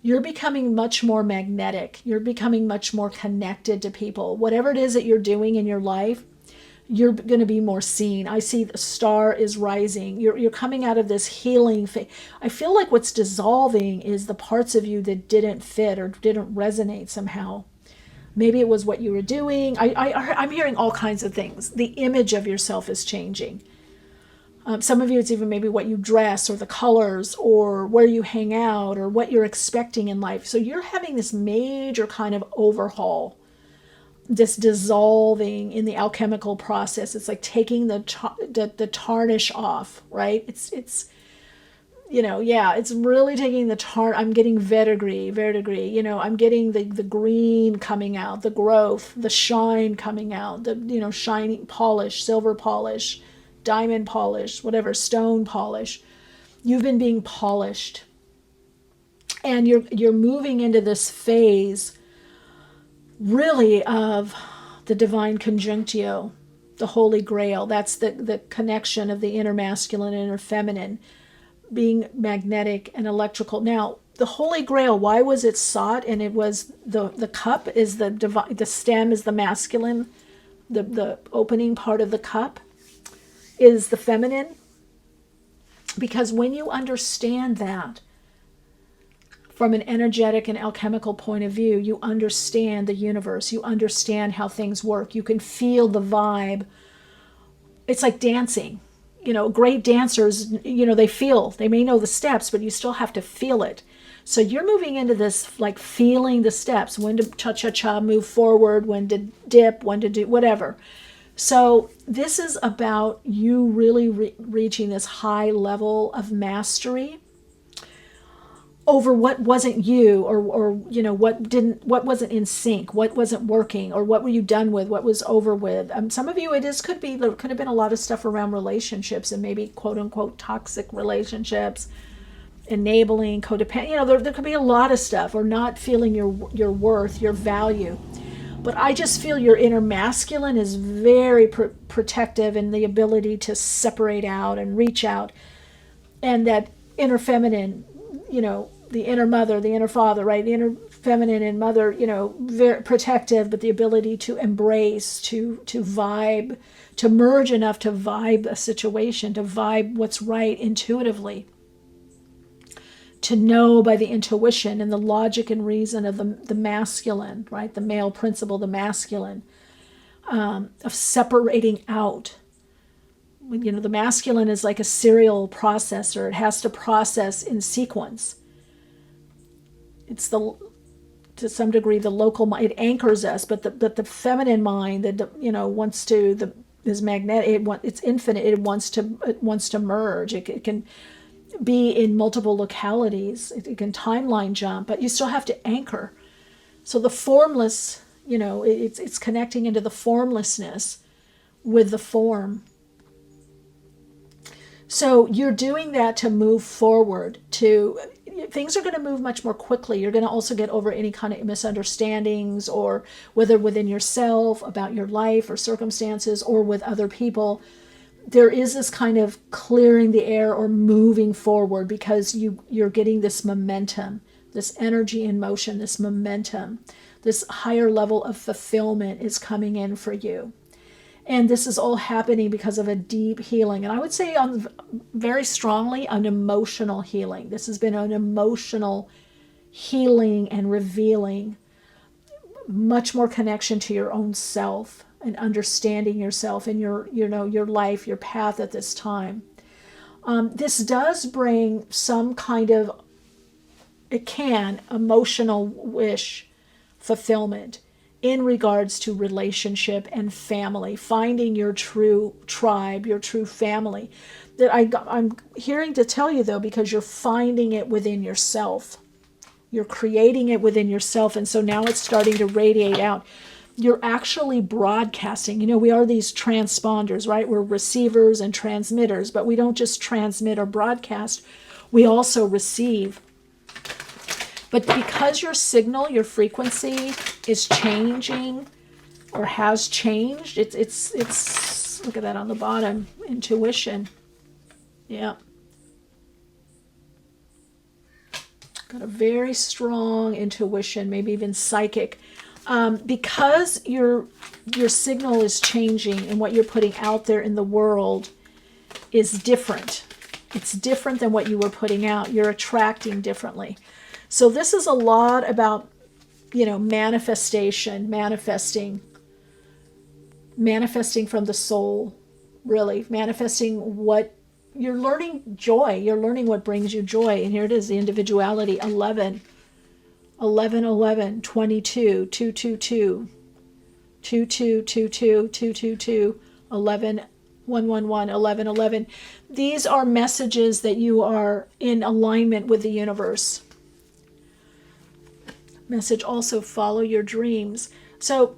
You're becoming much more magnetic. You're becoming much more connected to people. Whatever it is that you're doing in your life, you're going to be more seen. I see the Star is rising. You're coming out of this healing phase. I feel like what's dissolving is the parts of you that didn't fit or didn't resonate somehow. Maybe it was what you were doing. I'm hearing all kinds of things. The image of yourself is changing. Some of you, it's even maybe what you dress or the colors or where you hang out or what you're expecting in life. So you're having this major kind of overhaul, this dissolving in the alchemical process. It's like taking the tarnish off, right? It's it's really taking the I'm getting verdigris, I'm getting the green coming out, the growth, the shine coming out, the, shining polish, silver polish, diamond polish, whatever, stone polish. You've been being polished. And you're moving into this phase really of the divine conjunctio, the Holy Grail. That's the connection of the inner masculine and inner feminine, being magnetic and electrical. Now, the Holy Grail, why was it sought? And it was the cup is the divine, the stem is the masculine, the opening part of the cup is the feminine. Because when you understand that, from an energetic and alchemical point of view, you understand the universe. You understand how things work. You can feel the vibe. It's like dancing. Great dancers, they may know the steps, but you still have to feel it. So you're moving into this, like feeling the steps, when to cha-cha-cha, move forward, when to dip, when to do whatever. So this is about you really reaching this high level of mastery over what wasn't you, or what wasn't in sync, what wasn't working, or what were you done with, what was over with. Some of you, there could have been a lot of stuff around relationships, and maybe quote unquote toxic relationships, enabling, codependent. There could be a lot of stuff, or not feeling your worth, your value. But I just feel your inner masculine is very protective in the ability to separate out and reach out, and that inner feminine, the inner mother, the inner father, right? The inner feminine and mother, very protective, but the ability to embrace, to vibe, to merge enough to vibe a situation, to vibe what's right intuitively, to know by the intuition and the logic and reason of the masculine, right? The male principle, the masculine, of separating out. The masculine is like a serial processor. It has to process in sequence. It's to some degree the local mind. It anchors us, but the feminine mind that wants to is magnetic. It's infinite. It wants to merge. It can be in multiple localities. It can timeline jump, but you still have to anchor. So the formless, it's connecting into the formlessness with the form. So you're doing that to move forward. Things are going to move much more quickly. You're going to also get over any kind of misunderstandings, or whether within yourself, about your life or circumstances, or with other people. There is this kind of clearing the air or moving forward, because you're getting this momentum, this energy in motion, this momentum, this higher level of fulfillment is coming in for you. And this is all happening because of a deep healing. And I would say very strongly an emotional healing. This has been an emotional healing and revealing, much more connection to your own self and understanding yourself and your life, your path at this time. This does bring some kind of, emotional wish fulfillment in regards to relationship and family, finding your true tribe, your true family. That I'm hearing to tell you, though, because you're finding it within yourself. You're creating it within yourself, and so now it's starting to radiate out. You're actually broadcasting. We are these transponders, right? We're receivers and transmitters, but we don't just transmit or broadcast. We also receive. But because your signal, your frequency is changing or has changed, it's look at that on the bottom, intuition. Yeah. Got a very strong intuition, maybe even psychic. Because your signal is changing and what you're putting out there in the world is different. It's different than what you were putting out. You're attracting differently. So this is a lot about, manifestation, manifesting from the soul, really. Manifesting what you're learning, joy. You're learning what brings you joy. And here it is, the individuality, 11, 11, 22, 222, 22, 22, 222, 11, 111, 1111. These are messages that you are in alignment with the universe. Message also, follow your dreams. So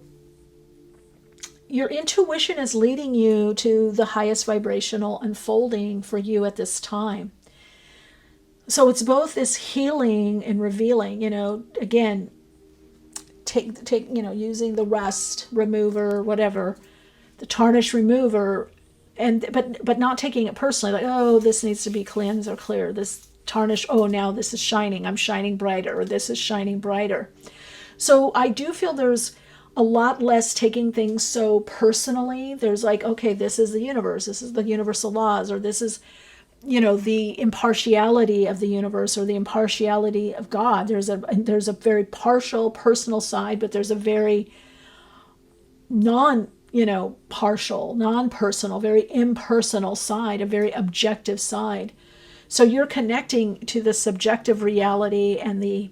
your intuition is leading you to the highest vibrational unfolding for you at this time. So it's both this healing and revealing, again, take using the rust remover, whatever, the tarnish remover, but not taking it personally, like, oh, this needs to be cleansed or clear. This tarnish, oh, now this is shining, I'm shining brighter, or this is shining brighter. So I do feel there's a lot less taking things so personally. There's like, okay, this is the universe, this is the universal laws, or this is, the impartiality of the universe or the impartiality of God. There's a very partial personal side, but there's a very partial, non-personal, very impersonal side, a very objective side. So you're connecting to the subjective reality and the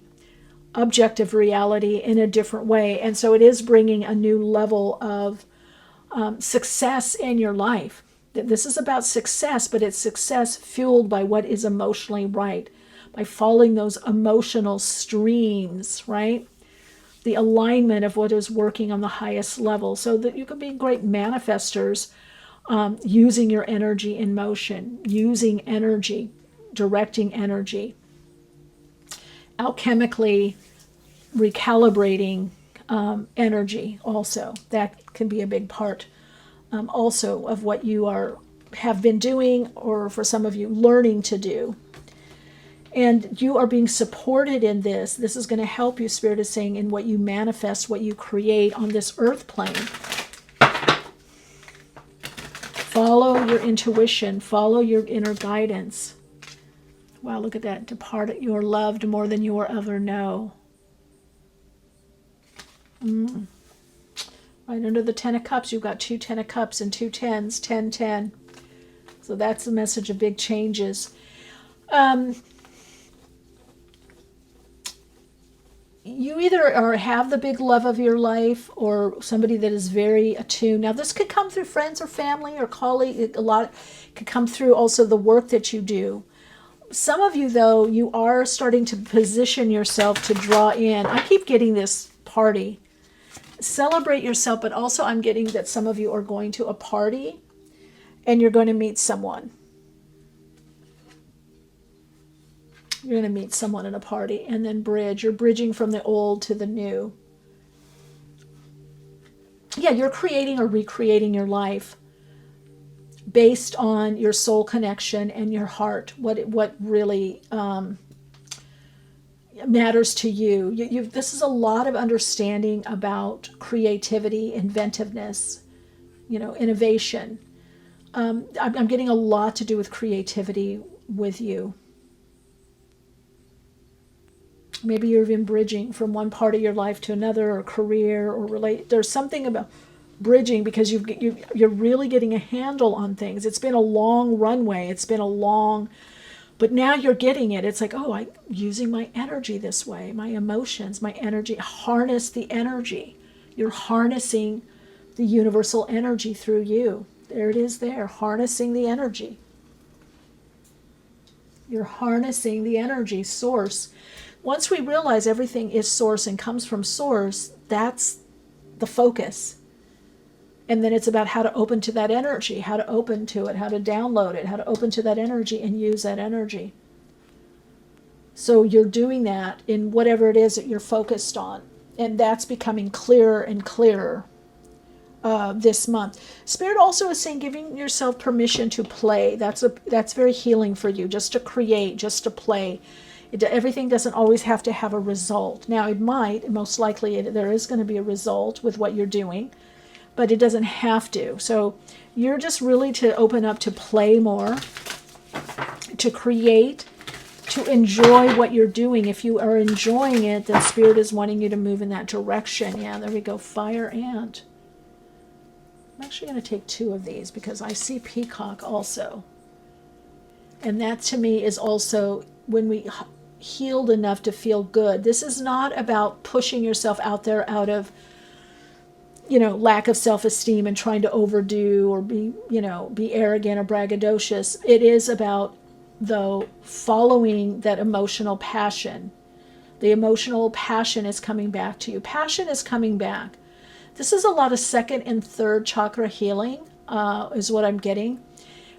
objective reality in a different way. And so it is bringing a new level of success in your life. This is about success, but it's success fueled by what is emotionally right, by following those emotional streams, right? The alignment of what is working on the highest level, so that you can be great manifestors, using your energy in motion, using energy, directing energy, alchemically recalibrating energy also. That can be a big part also of what you have been doing, or for some of you, learning to do. And you are being supported in this. This is going to help you, Spirit is saying, in what you manifest, what you create on this earth plane. Follow your intuition. Follow your inner guidance. Wow, look at that. Depart, you are loved more than you will ever know. Right under the Ten of Cups, you've got 2 Ten of Cups and 2 tens, 10, 10. So that's the message of big changes. You either have the big love of your life, or somebody that is very attuned. Now, this could come through friends or family or colleague. A lot could come through also the work that you do. Some of you, though, you are starting to position yourself to draw in. I keep getting this party. Celebrate yourself, but also I'm getting that some of you are going to a party and you're going to meet someone. You're going to meet someone at a party and then bridge. You're bridging from the old to the new. Yeah, you're creating or recreating your life based on your soul connection and your heart, what really matters to you. This is a lot of understanding about creativity, inventiveness, innovation. I'm getting a lot to do with creativity with you. Maybe you're even bridging from one part of your life to another, or career, or relate. There's something about bridging because you're really getting a handle on things. It's been a long runway. It's been a long, but now you're getting it. It's like, oh, I'm using my energy this way, my emotions, my energy. Harness the energy. You're harnessing the universal energy through you. There it is there, harnessing the energy. You're harnessing the energy source. Once we realize everything is source and comes from source, that's the focus. And then it's about how to open to that energy, how to open to it, how to download it, how to open to that energy and use that energy. So you're doing that in whatever it is that you're focused on. And that's becoming clearer and clearer this month. Spirit also is saying giving yourself permission to play. That's very healing for you, just to create, just to play. Everything doesn't always have to have a result. Now, it might, most likely there is going to be a result with what you're doing, but it doesn't have to. So you're just really to open up to play more, to create, to enjoy what you're doing. If you are enjoying it, then Spirit is wanting you to move in that direction. Yeah, there we go, fire ant. I'm actually going to take 2 of these because I see peacock also. And that to me is also when we healed enough to feel good. This is not about pushing yourself out there out of lack of self-esteem and trying to overdo or be arrogant or braggadocious. It is about, though, following that emotional passion. The emotional passion is coming back to you. Passion is coming back. This is a lot of second and third chakra healing, is what I'm getting.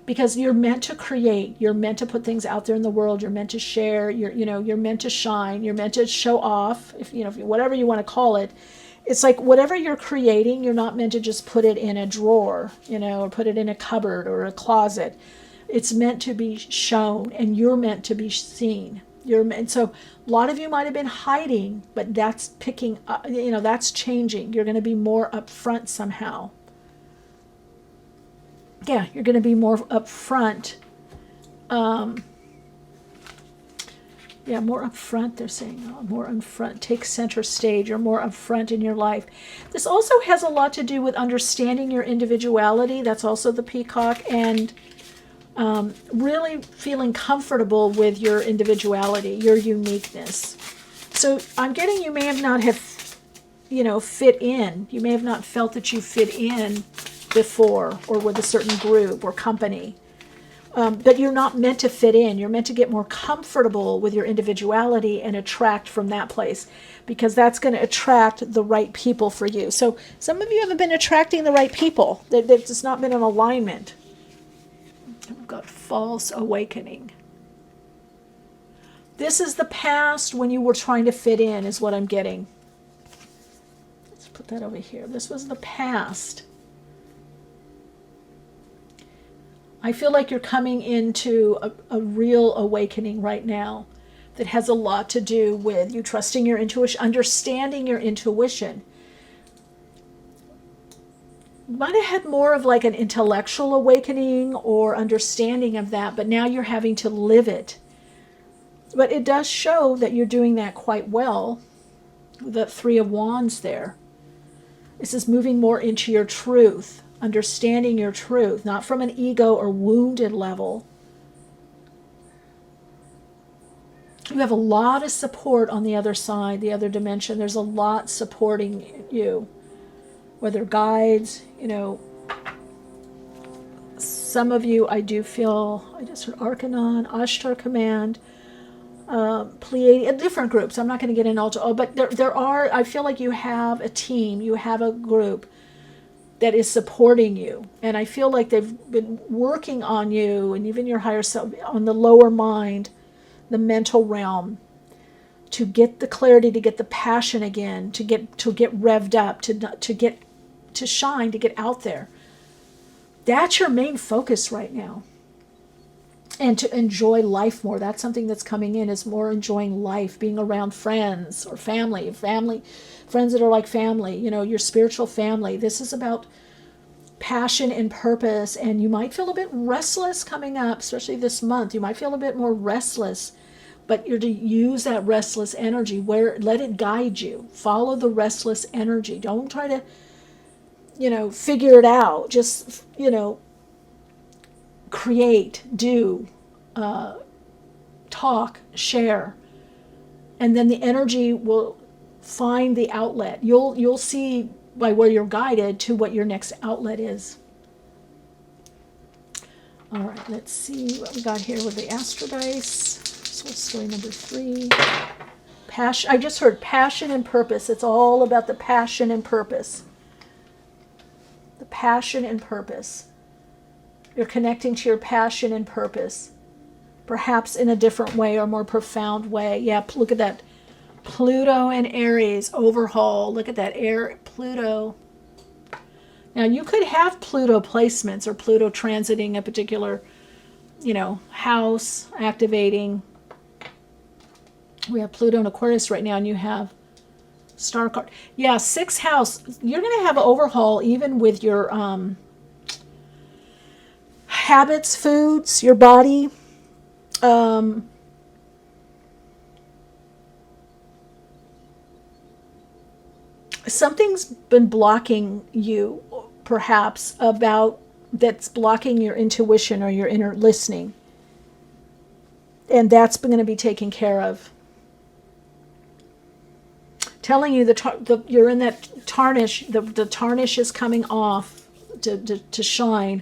Because you're meant to create, you're meant to put things out there in the world, you're meant to share, you're meant to shine, you're meant to show off, if whatever you want to call it. It's like whatever you're creating, you're not meant to just put it in a drawer, or put it in a cupboard or a closet. It's meant to be shown, and you're meant to be seen. So a lot of you might have been hiding, but that's picking up, that's changing. You're going to be more upfront somehow. Yeah, you're going to be more upfront. More upfront, they're saying. More upfront. Take center stage. You're more upfront in your life. This also has a lot to do with understanding your individuality. That's also the peacock. And really feeling comfortable with your individuality, your uniqueness. So I'm getting you may have not have, fit in. You may have not felt that you fit in before or with a certain group or company. But you're not meant to fit in. You're meant to get more comfortable with your individuality and attract from that place, because that's going to attract the right people for you. So some of you haven't been attracting the right people. They've just not been in alignment. We've got false awakening. This is the past when you were trying to fit in, is what I'm getting. Let's put that over here. This was the past. I feel like you're coming into a real awakening right now that has a lot to do with you trusting your intuition, understanding your intuition. You might have had more of like an intellectual awakening or understanding of that, but now you're having to live it. But it does show that you're doing that quite well. The Three of Wands there. This is moving more into your truth. Understanding your truth, not from an ego or wounded level. You have a lot of support on the other side, the other dimension. There's a lot supporting you, whether guides, some of you, I do feel, I just heard Arcanon, Ashtar Command, Pleiadian, different groups. I'm not going to get into all, but there are, I feel like you have a team, you have a group that is supporting you. And I feel like they've been working on you and even your higher self, on the lower mind, the mental realm, to get the clarity, to get the passion again, to get revved up, to shine, to get out there. That's your main focus right now. And to enjoy life more. That's something that's coming in, is more enjoying life, being around friends or family, friends that are like family, your spiritual family. This is about passion and purpose, and you might feel a bit restless coming up, especially this month. You might feel a bit more restless, but you're to use that restless energy, let it guide you. Follow the restless energy. Don't try to, figure it out. Just, create, do, talk, share, and then the energy will find the outlet. You'll see by where you're guided to what your next outlet is. All right, let's see what we got here with the Astro Dice. So story number 3. Passion. I just heard passion and purpose. It's all about the passion and purpose. The passion and purpose. You're connecting to your passion and purpose, perhaps in a different way or more profound way. Yeah, look at that. Pluto and Aries overhaul. Look at that. Pluto. Now, you could have Pluto placements or Pluto transiting a particular, house, activating. We have Pluto and Aquarius right now, and you have Star card. Yeah, 6th house. You're going to have an overhaul even with your habits, foods, your body. Something's been blocking you, perhaps, that's blocking your intuition or your inner listening. And that's going to be taken care of. telling you you're in that tarnish. The tarnish is coming off to shine.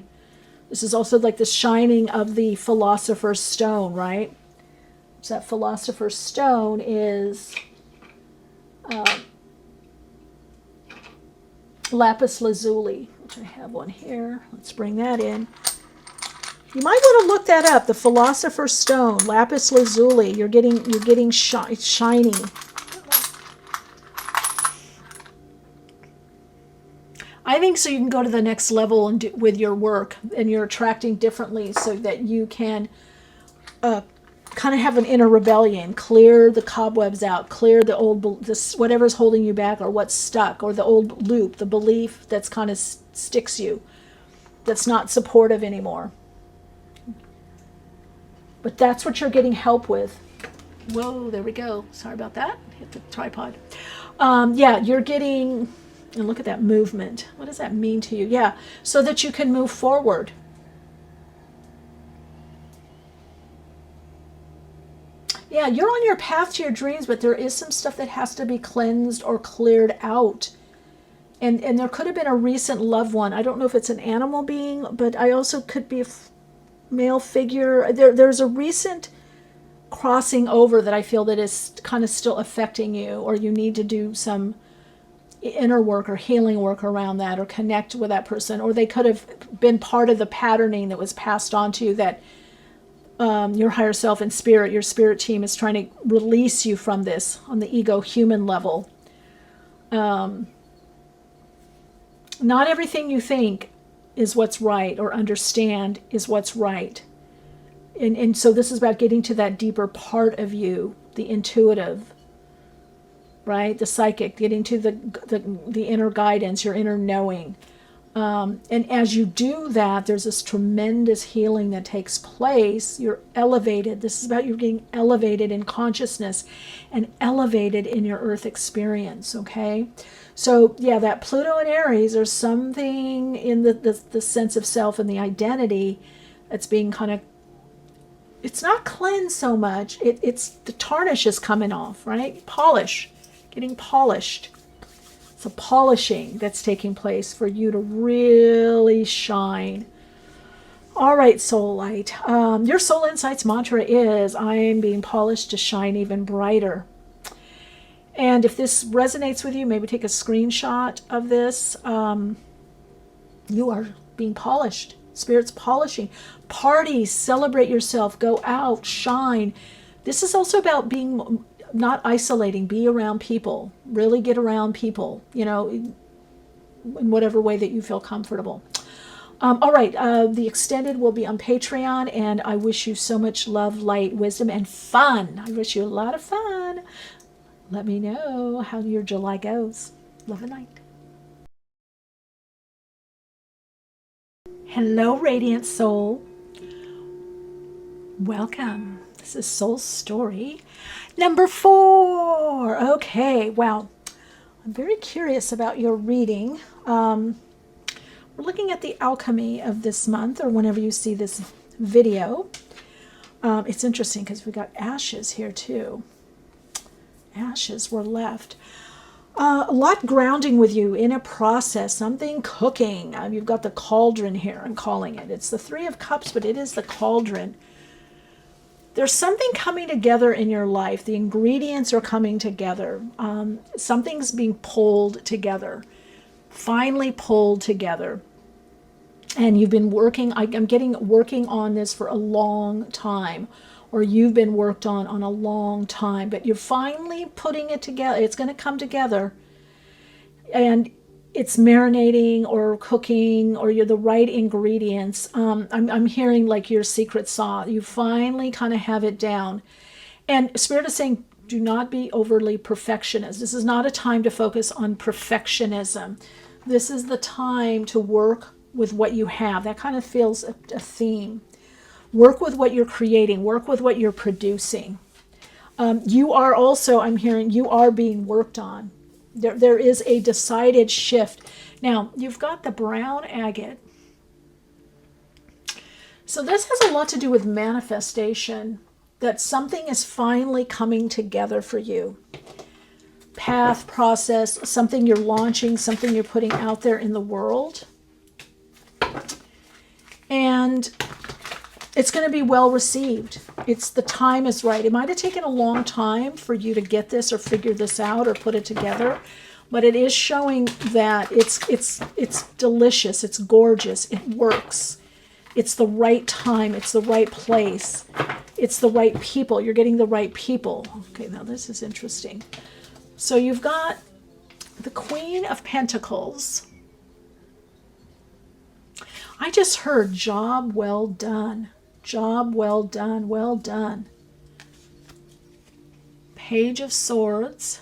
This is also like the shining of the Philosopher's Stone, right? So that Philosopher's Stone is lapis lazuli, which I have one here. Let's bring that in. You might want to look that up. The Philosopher's Stone, lapis lazuli. You're getting shiny. I think so you can go to the next level and with your work, and you're attracting differently so that you can kind of have an inner rebellion, clear the cobwebs out, clear the old, whatever's holding you back or what's stuck, or the old loop, the belief that's kind of sticks you, that's not supportive anymore. But that's what you're getting help with. Whoa, there we go. Sorry about that. Hit the tripod. Yeah, you're getting, and look at that movement. What does that mean to you? Yeah, so that you can move forward. Yeah, you're on your path to your dreams, but there is some stuff that has to be cleansed or cleared out. And there could have been a recent loved one. I don't know if it's an animal being, but I also could be a male figure. There's a recent crossing over that I feel that is kind of still affecting you, or you need to do some inner work or healing work around that, or connect with that person, or they could have been part of the patterning that was passed on to you that your higher self and spirit, your spirit team is trying to release you from this on the ego human level. Not everything you think is what's right or understand is what's right. And so this is about getting to that deeper part of you, the intuitive, right? The psychic, getting to the inner guidance, your inner knowing. And as you do that, there's this tremendous healing that takes place. You're elevated. This is about you getting elevated in consciousness and elevated in your earth experience, okay? So, yeah, that Pluto and Aries, there's something in the sense of self and the identity that's being kind of, it's not cleansed so much. It's the tarnish is coming off, right? Polish, getting polished. It's a polishing that's taking place for you to really shine. All right, Soul Light. Your Soul Insights mantra is, I am being polished to shine even brighter. And if this resonates with you, maybe take a screenshot of this. You are being polished. Spirit's polishing. Party, celebrate yourself, go out, shine. This is also about being not isolating, be around people, really get around people, in whatever way that you feel comfortable. All right, the extended will be on Patreon, and I wish you so much love, light, wisdom, and fun. I wish you a lot of fun. Let me know how your July goes. Love and light. Hello, Radiant Soul. Welcome. This is Soul Story number 4. Okay, well, I'm very curious about your reading. We're looking at the alchemy of this month, or whenever you see this video. It's interesting because we got ashes here too. Ashes were left. A lot grounding with you in a process, something cooking. You've got the cauldron here, I'm calling it. It's the 3 of Cups, but it is the cauldron. There's something coming together in your life. The ingredients are coming together. Something's being pulled together, finally pulled together. And you've been working, I'm getting working on this for a long time, or you've been worked on a long time, but you're finally putting it together. It's going to come together, and it's marinating or cooking, or you're the right ingredients. I'm hearing like your secret sauce. You finally kind of have it down. And Spirit is saying, do not be overly perfectionist. This is not a time to focus on perfectionism. This is the time to work with what you have. That kind of feels a theme. Work with what you're creating. Work with what you're producing. You are also, I'm hearing, you are being worked on. There is a decided shift. Now, you've got the brown agate. So this has a lot to do with manifestation, that something is finally coming together for you. path, process, something you're launching, something you're putting out there in the world. And it's going to be well received. The time is right. It might have taken a long time for you to get this or figure this out or put it together, but it is showing that it's delicious, it's gorgeous, it works. It's the right time, it's the right place, it's the right people. You're getting the right people. Okay, now this is interesting. So you've got the Queen of Pentacles. I just heard job well done. Job well done, well done. Page of Swords.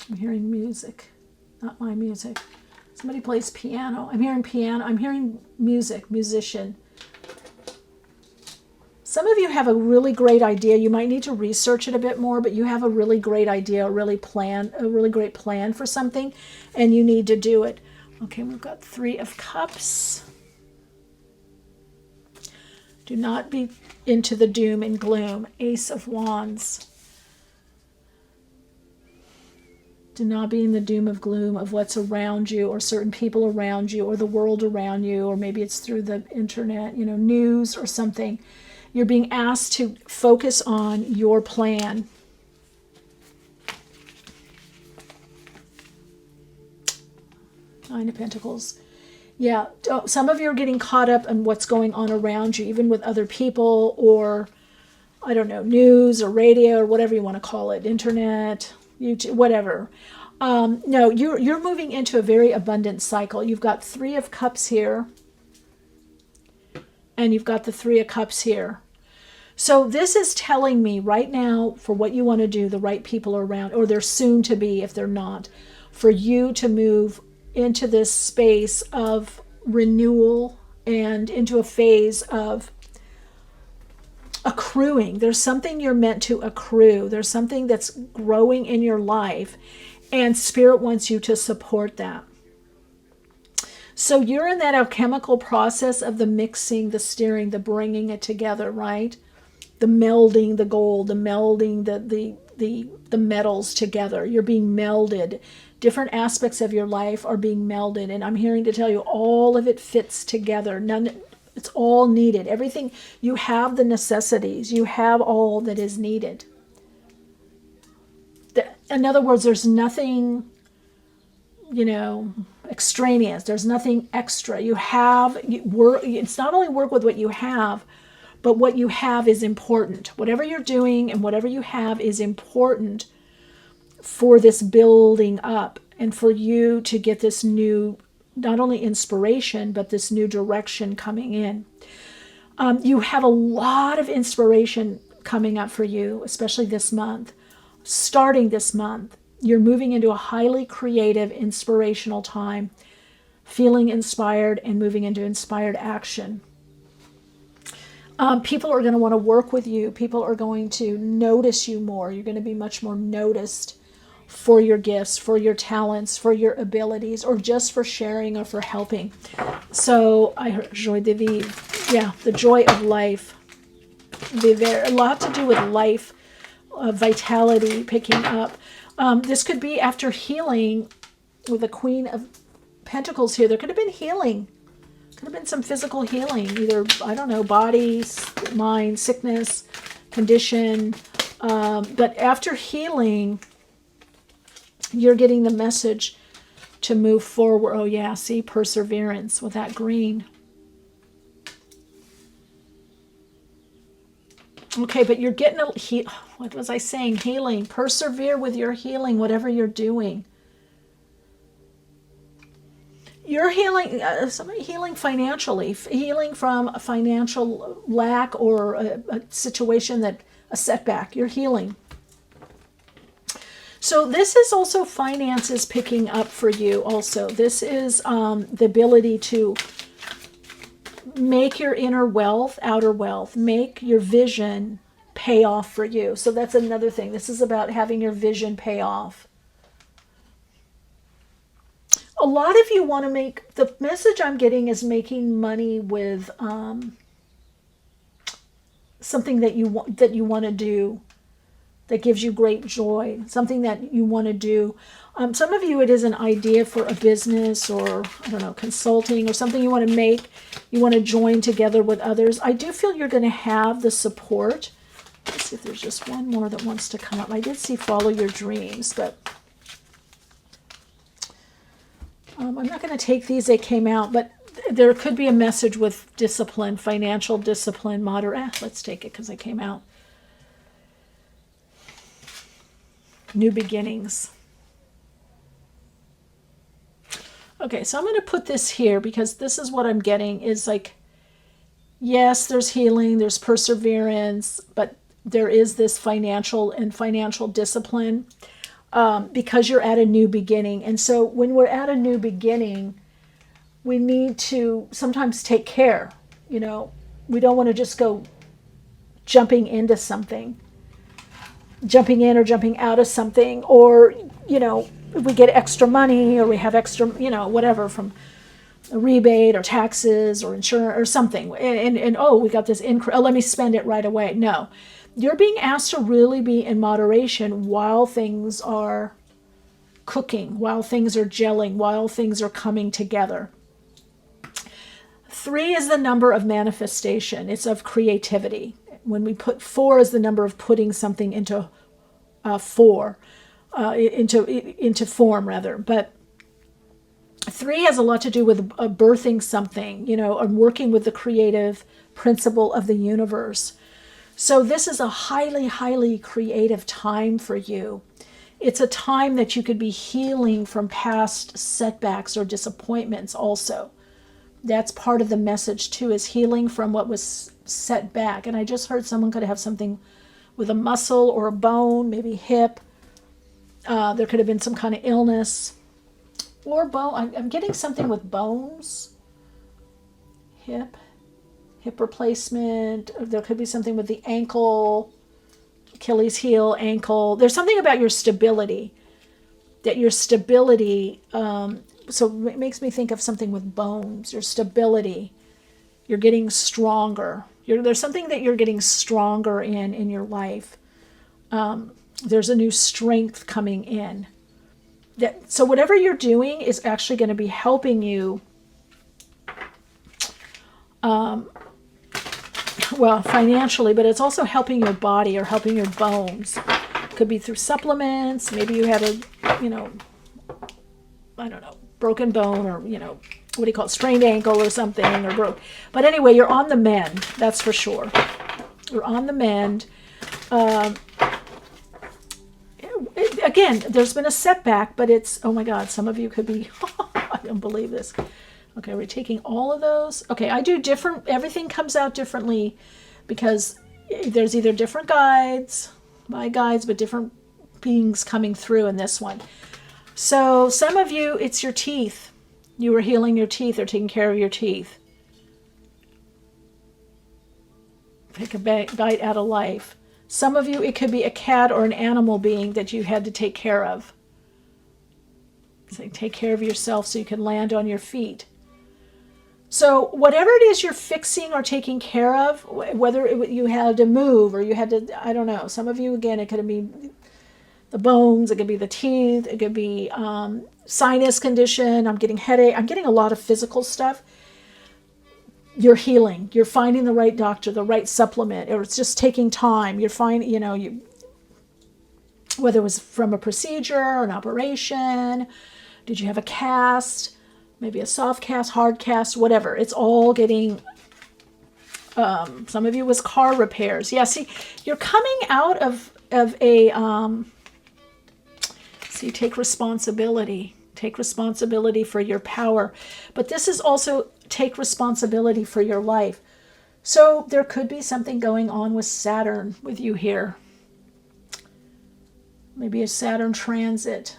I'm hearing music, not my music. Somebody plays piano. I'm hearing piano. I'm hearing music, musician. Some of you have a really great idea. You might need to research it a bit more, but you have a really great idea, a really great plan for something, and you need to do it. Okay, we've got Three of Cups. Do not be into the doom and gloom. Ace of Wands. Do not be in the doom of gloom of what's around you or certain people around you or the world around you, or maybe it's through the internet, news or something. You're being asked to focus on your plan. Nine of Pentacles. Yeah, some of you are getting caught up in what's going on around you, even with other people or, I don't know, news or radio or whatever you want to call it, internet, YouTube, whatever. No, you're moving into a very abundant cycle. You've got Three of Cups here, and you've got the Three of Cups here. So this is telling me right now, for what you want to do, the right people are around, or they're soon to be if they're not, for you to move into this space of renewal and into a phase of accruing. There's something you're meant to accrue. There's something that's growing in your life, and Spirit wants you to support that. So you're in that alchemical process of the mixing, the stirring, the bringing it together, right? The melding the gold, the melding the metals together. You're being melded. Different aspects of your life are being melded, and I'm hearing to tell you all of it fits together. It's all needed. Everything, you have the necessities. You have all that is needed. In other words, there's nothing, extraneous. There's nothing extra. It's not only work with what you have, but what you have is important. Whatever you're doing and whatever you have is important for this building up and for you to get this new, not only inspiration, but this new direction coming in. You have a lot of inspiration coming up for you, especially this month. Starting this month, you're moving into a highly creative, inspirational time, feeling inspired and moving into inspired action. People are going to want to work with you. People are going to notice you more. You're going to be much more noticed for your gifts, for your talents, for your abilities, or just for sharing or for helping. So I heard joie de vivre. Yeah, the joy of life. A lot to do with life, vitality picking up. This could be after healing with the Queen of Pentacles here. There could have been healing. Could have been some physical healing, either, I don't know, body, mind, sickness, condition. But after healing, you're getting the message to move forward. Oh yeah, see, perseverance with that green. Okay, but you're getting what was I saying? Healing. Persevere with your healing, whatever you're doing. You're healing, somebody healing financially, healing from a financial lack or a situation a setback. You're healing. So this is also finances picking up for you also. This is the ability to make your inner wealth, outer wealth, make your vision pay off for you. So that's another thing. This is about having your vision pay off. A lot of you want to make, the message I'm getting is making money with something that you want to do that gives you great joy, something that you want to do. Some of you, it is an idea for a business or, I don't know, consulting or something you want to make. You want to join together with others. I do feel you're going to have the support. Let's see if there's just one more that wants to come up. I did see follow your dreams, but I'm not going to take these. They came out, but there could be a message with discipline, financial discipline, moderate. Let's take it because they came out. New beginnings. Okay, so I'm going to put this here because this is what I'm getting is like, yes, there's healing, there's perseverance, but there is this financial discipline because you're at a new beginning. And so when we're at a new beginning, we need to sometimes take care. You know, we don't want to just go jumping into something, jumping in or jumping out of something, or, you know, if we get extra money or we have extra, you know, whatever from a rebate or taxes or insurance or something. And oh, we got this increase. Oh, let me spend it right away. No, you're being asked to really be in moderation while things are cooking, while things are gelling, while things are coming together. 3 is the number of manifestation. It's of creativity. When we put 4 is the number of putting something into into form rather. But 3 has a lot to do with birthing something, you know, or working with the creative principle of the universe. So this is a highly, highly creative time for you. It's a time that you could be healing from past setbacks or disappointments also. That's part of the message too, is healing from what was set back. And I just heard someone could have something with a muscle or a bone, maybe hip. There could have been some kind of illness or bone. I'm getting something with bones, hip replacement. There could be something with the ankle, Achilles heel, ankle. There's something about your stability, so it makes me think of something with bones, your stability. You're getting stronger. There's something that you're getting stronger in your life. There's a new strength coming in. So whatever you're doing is actually going to be helping you, financially, but it's also helping your body or helping your bones. Could be through supplements. Maybe you had broken bone or, what do you call it, strained ankle or something, or broke. But anyway, you're on the mend, that's for sure. You're on the mend. Again, there's been a setback, but it's, oh my God, some of you could be, I don't believe this. Okay, we're taking all of those. Okay, I do different, everything comes out differently because there's either different guides, my guides, but different beings coming through in this one. So some of you, it's your teeth. You were healing your teeth or taking care of your teeth. Take a bite out of life. Some of you, it could be a cat or an animal being that you had to take care of. So take care of yourself so you can land on your feet. So whatever it is you're fixing or taking care of, whether you had to move or you had to, I don't know. Some of you, again, it could be the bones, it could be the teeth, it could be sinus condition, I'm getting headache, I'm getting a lot of physical stuff. You're healing. You're finding the right doctor, the right supplement, or it's just taking time. You're finding, whether it was from a procedure, an operation, did you have a cast, maybe a soft cast, hard cast, whatever. It's all getting, some of you was car repairs. Yeah, see, you're coming out of a, see, take responsibility. Take responsibility for your power. But this is also take responsibility for your life. So there could be something going on with Saturn with you here. Maybe a Saturn transit.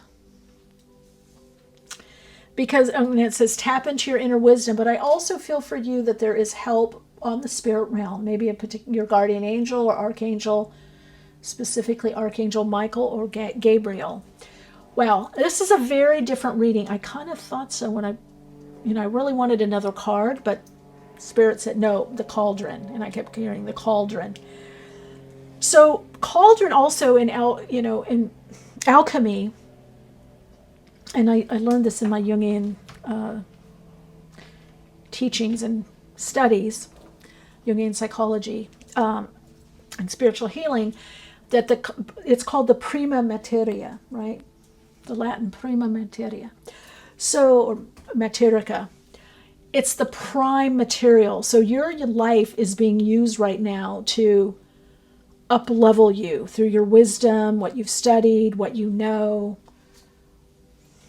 Because it says tap into your inner wisdom, but I also feel for you that there is help on the spirit realm. Maybe your guardian angel or archangel, specifically Archangel Michael or Gabriel. Well, this is a very different reading. I kind of thought so when I really wanted another card, but Spirit said, no, the cauldron. And I kept hearing the cauldron. So cauldron also in alchemy, and I learned this in my Jungian teachings and studies, Jungian psychology and spiritual healing, that it's called the prima materia, right? The Latin prima materia. So, or materica. It's the prime material. So your life is being used right now to up-level you through your wisdom, what you've studied, what you know,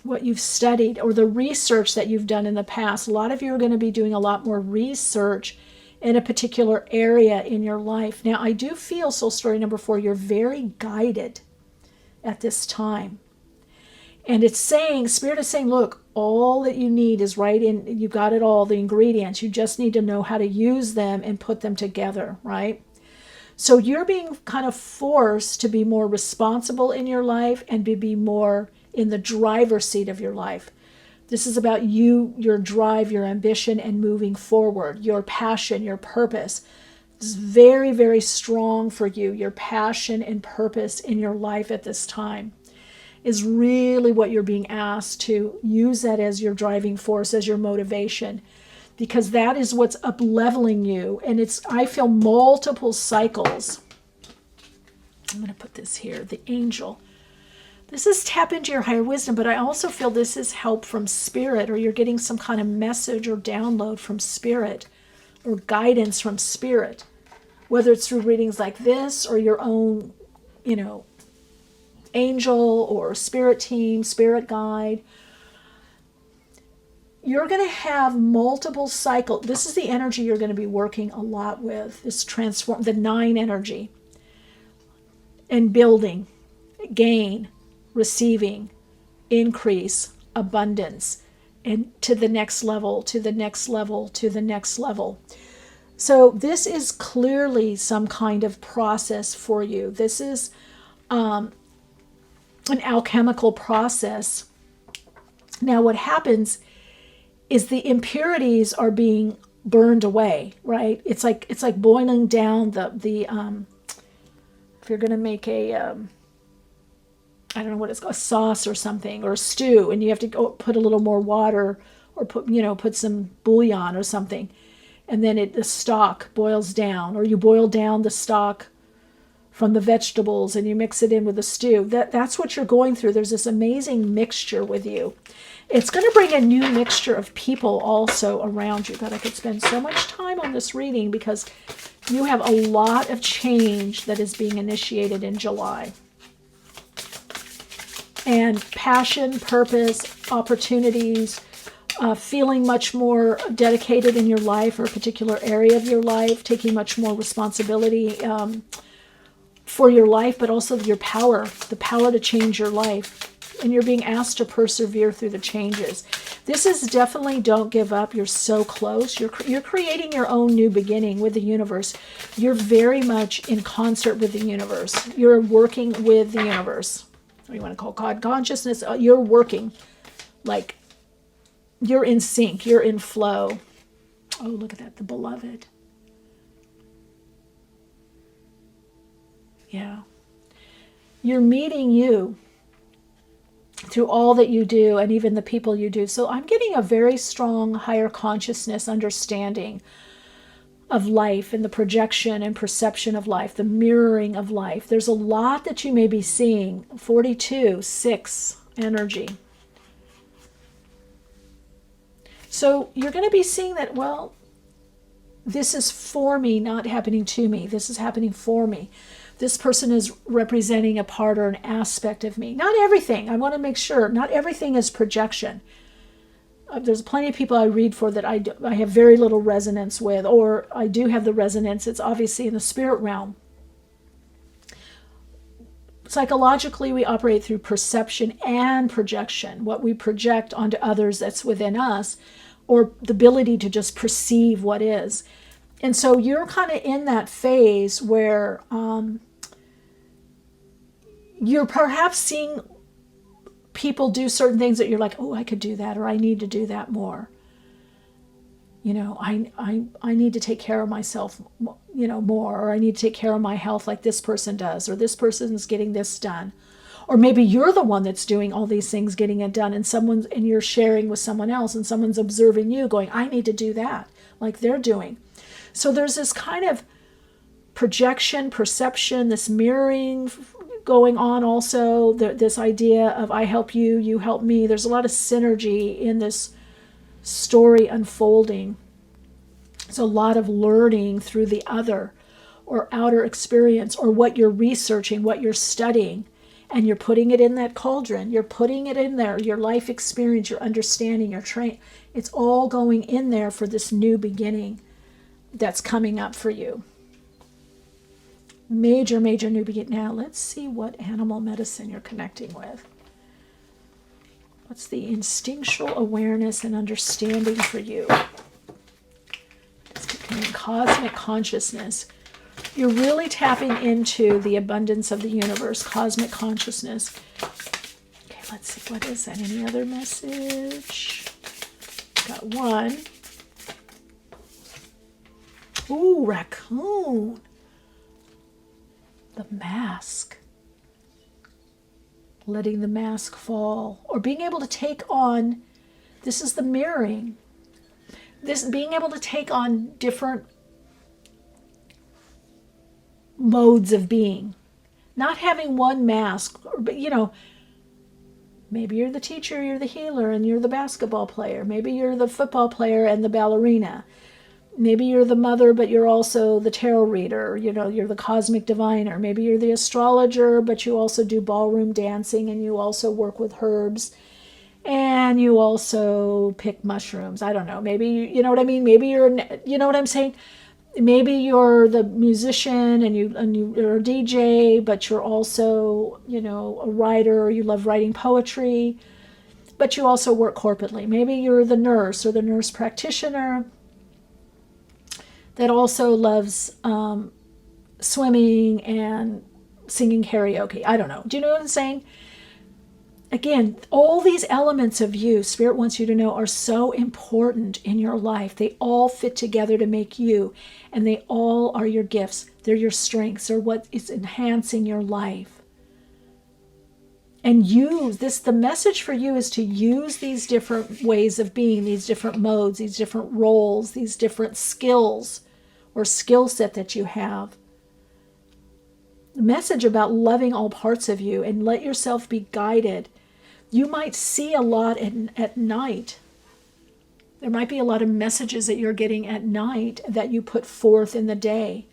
what you've studied, or the research that you've done in the past. A lot of you are going to be doing a lot more research in a particular area in your life. Now, I do feel, soul story number 4, you're very guided at this time. And it's saying, Spirit is saying, look, all that you need is right in, you got it all, the ingredients. You just need to know how to use them and put them together, right? So you're being kind of forced to be more responsible in your life and to be more in the driver's seat of your life. This is about you, your drive, your ambition, and moving forward, your passion, your purpose. This is very, very strong for you. Your passion and purpose in your life at this time is really what you're being asked to use that as your driving force, as your motivation, because that is what's up-leveling you. And it's, I feel, multiple cycles. I'm going to put this here, the angel. This is tap into your higher wisdom, but I also feel this is help from Spirit, or you're getting some kind of message or download from Spirit or guidance from Spirit, whether it's through readings like this or your own, angel or spirit team, spirit guide. You're going to have multiple cycles. This is the energy you're going to be working a lot with, this transform, the 9 energy, and building, gain, receiving, increase, abundance, and to the next level, to the next level, to the next level. So this is clearly some kind of process for you. This is an alchemical process. Now what happens is the impurities are being burned away, right? It's like boiling down the if you're going to make a I don't know what it's called, a sauce or something, or a stew, and you have to go put a little more water, or put some bouillon or something, and then the stock boils down, or you boil down the stock from the vegetables and you mix it in with the stew. That's what you're going through. There's this amazing mixture with you. It's going to bring a new mixture of people also around you. God, I could spend so much time on this reading because you have a lot of change that is being initiated in July. And passion, purpose, opportunities, feeling much more dedicated in your life or a particular area of your life, taking much more responsibility for your life, but also your power, the power to change your life. And you're being asked to persevere through the changes. This is definitely don't give up. You're so close. You're creating your own new beginning with the universe. You're very much in concert with the universe. You're working with the universe. What do you want to call God consciousness? You're working like you're in sync. You're in flow. Oh, look at that. The beloved. Yeah. You're meeting you through all that you do and even the people you do. So I'm getting a very strong higher consciousness understanding of life and the projection and perception of life, the mirroring of life. There's a lot that you may be seeing. 42, 6 energy. So you're going to be seeing that, well, this is for me, not happening to me. This is happening for me. This person is representing a part or an aspect of me. Not everything. I want to make sure. Not everything is projection. There's plenty of people I read for that I have very little resonance with, or I do have the resonance. It's obviously in the spirit realm. Psychologically, we operate through perception and projection. What we project onto others that's within us, or the ability to just perceive what is. And so you're kind of in that phase where you're perhaps seeing people do certain things that you're like, oh, I could do that, or I need to do that more. I need to take care of myself, more, or I need to take care of my health like this person does, or this person's getting this done. Or maybe you're the one that's doing all these things, getting it done, and you're sharing with someone else, and someone's observing you going, I need to do that like they're doing. So there's this kind of projection, perception, this mirroring going on also, this idea of I help you, you help me. There's a lot of synergy in this story unfolding. It's a lot of learning through the other or outer experience, or what you're researching, what you're studying, and you're putting it in that cauldron. You're putting it in there, your life experience, your understanding, your train. It's all going in there for this new beginning that's coming up for you. Major new beginning. Now let's see what animal medicine you're connecting with. What's the instinctual awareness and understanding for you? Cosmic consciousness. You're really tapping into the abundance of the universe, cosmic consciousness. Okay, let's see. What is that? Any other message? Got one. Ooh, raccoon. The mask. Letting the mask fall, or being able to take on, this is the mirroring, this being able to take on different modes of being, not having one mask, but maybe you're the teacher, you're the healer, and you're the basketball player. Maybe you're the football player and the ballerina. Maybe you're the mother, but you're also the tarot reader. You're the cosmic diviner. Maybe you're the astrologer, but you also do ballroom dancing, and you also work with herbs, and you also pick mushrooms. I don't know. Maybe, you know what I mean? Maybe you're, you know what I'm saying? Maybe you're the musician and you're a DJ, but you're also, a writer. You love writing poetry, but you also work corporately. Maybe you're the nurse or the nurse practitioner that also loves swimming and singing karaoke. I don't know. Do you know what I'm saying? Again, all these elements of you, Spirit wants you to know, are so important in your life. They all fit together to make you, and they all are your gifts. They're your strengths. They're what is enhancing your life. And the message for you is to use these different ways of being, these different modes, these different roles, these different skills or skill set that you have. The message about loving all parts of you, and let yourself be guided. You might see a lot at night. There might be a lot of messages that you're getting at night that you put forth in the day.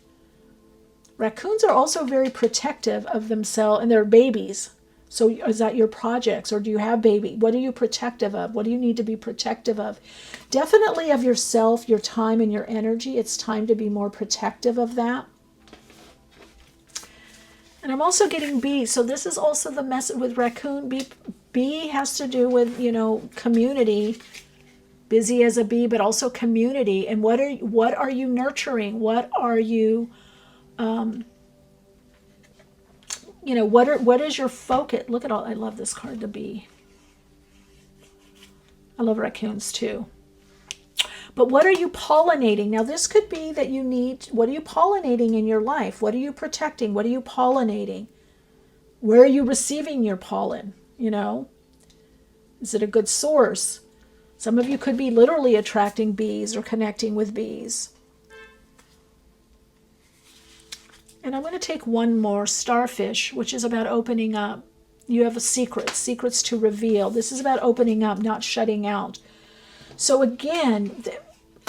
Raccoons are also very protective of themselves and their babies. So is that your projects, or do you have baby? What are you protective of? What do you need to be protective of? Definitely of yourself, your time, and your energy. It's time to be more protective of that. And I'm also getting bee. So this is also the message with raccoon. Bee has to do with, community. Busy as a bee, but also community. And what are you nurturing? What are you what is your focus? Look at all, I love this card, the bee. I love raccoons too. But what are you pollinating? Now this could be that what are you pollinating in your life? What are you protecting? What are you pollinating? Where are you receiving your pollen? Is it a good source? Some of you could be literally attracting bees or connecting with bees. And I'm going to take one more, starfish, which is about opening up. You have a secrets to reveal. This is about opening up, not shutting out. So again,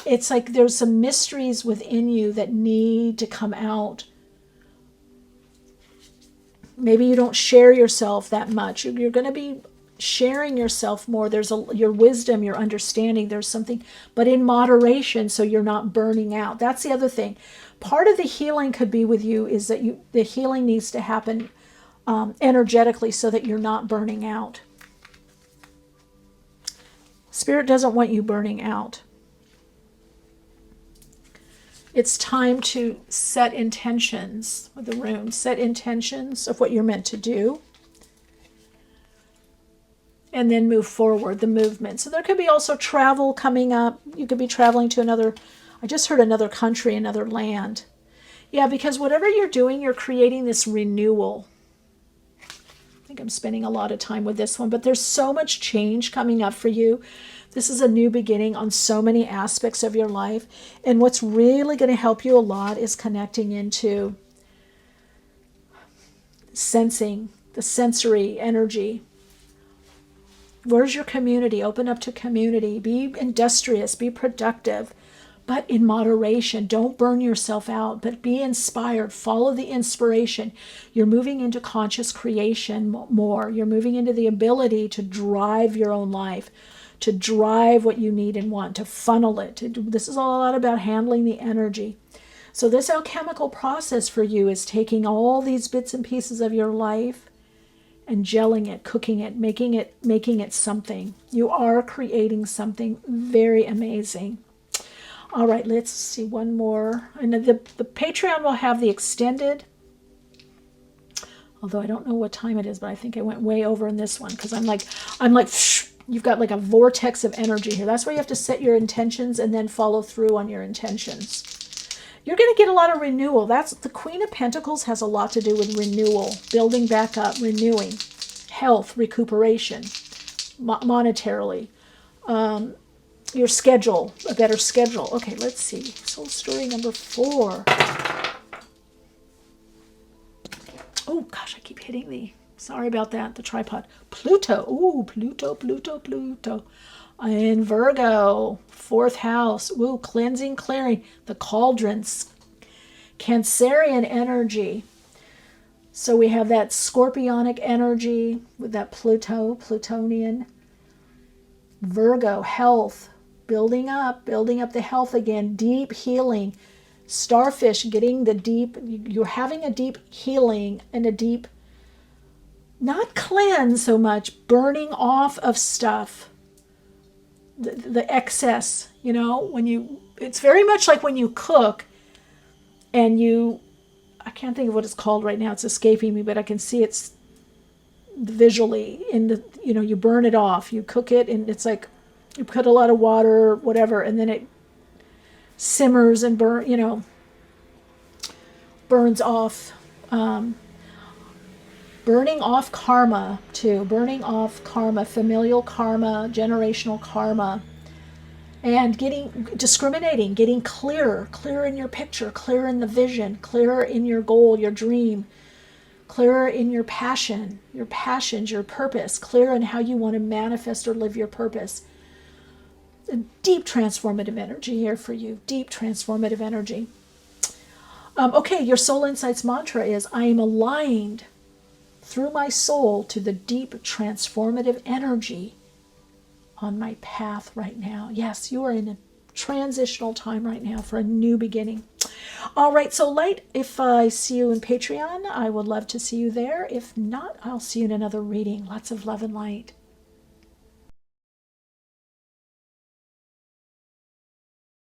it's like there's some mysteries within you that need to come out. Maybe you don't share yourself that much. You're going to be sharing yourself more. There's your wisdom, your understanding. There's something, but in moderation, so you're not burning out. That's the other thing. Part of the healing could be with you is that the healing needs to happen energetically so that you're not burning out. Spirit doesn't want you burning out. It's time to set intentions with the rune. Set intentions of what you're meant to do. and then move forward, the movement. So there could be also travel coming up. You could be traveling to another, I just heard another country, another land. Yeah, because whatever you're doing, you're creating this renewal. I think I'm spending a lot of time with this one, but there's so much change coming up for you. This is a new beginning on so many aspects of your life. And what's really going to help you a lot is connecting into sensing, the sensory energy. Where's your community? Open up to community. Be industrious, be productive, but in moderation. Don't burn yourself out, but be inspired. Follow the inspiration. You're moving into conscious creation more. You're moving into the ability to drive your own life, to drive what you need and want, to funnel it. This is all a lot about handling the energy. So this alchemical process for you is taking all these bits and pieces of your life and gelling it, cooking it, making it something. You are creating something very amazing. All right, let's see one more. And the Patreon will have the extended, although I don't know what time it is, but I think I went way over in this one because I'm like, you've got like a vortex of energy here. That's where you have to set your intentions and then follow through on your intentions. You're going to get a lot of renewal. That's the Queen of Pentacles has a lot to do with renewal, building back up, renewing, health, recuperation, monetarily, your schedule, a better schedule. Okay, let's see. Soul story number 4. Oh gosh, I keep hitting the. Sorry about that. The tripod. Pluto. Ooh, Pluto. In Virgo, 4th house. Ooh, cleansing, clearing. The cauldrons. Cancerian energy. So we have that scorpionic energy with that Plutonian. Virgo, health. Building up the health again. Deep healing. Starfish, getting the deep. You're having a deep healing and a deep, not cleanse so much, burning off of stuff. The excess, it's very much like when you cook and I can't think of what it's called right now. It's escaping me, but I can see it's visually you burn it off, you cook it, and it's like you put a lot of water, whatever, and then it simmers and burns off. Burning off karma too, familial karma, generational karma, and discriminating, getting clear in your picture, clear in the vision, clearer in your goal, your dream, clearer in your passion, your passions, your purpose, clear in how you want to manifest or live your purpose. A deep transformative energy here for you, deep transformative energy. Okay, your Soul Insights mantra is, I am aligned through my soul to the deep transformative energy on my path right now. Yes, you are in a transitional time right now for a new beginning. All right, so light, if I see you in Patreon, I would love to see you there. If not, I'll see you in another reading. Lots of love and light.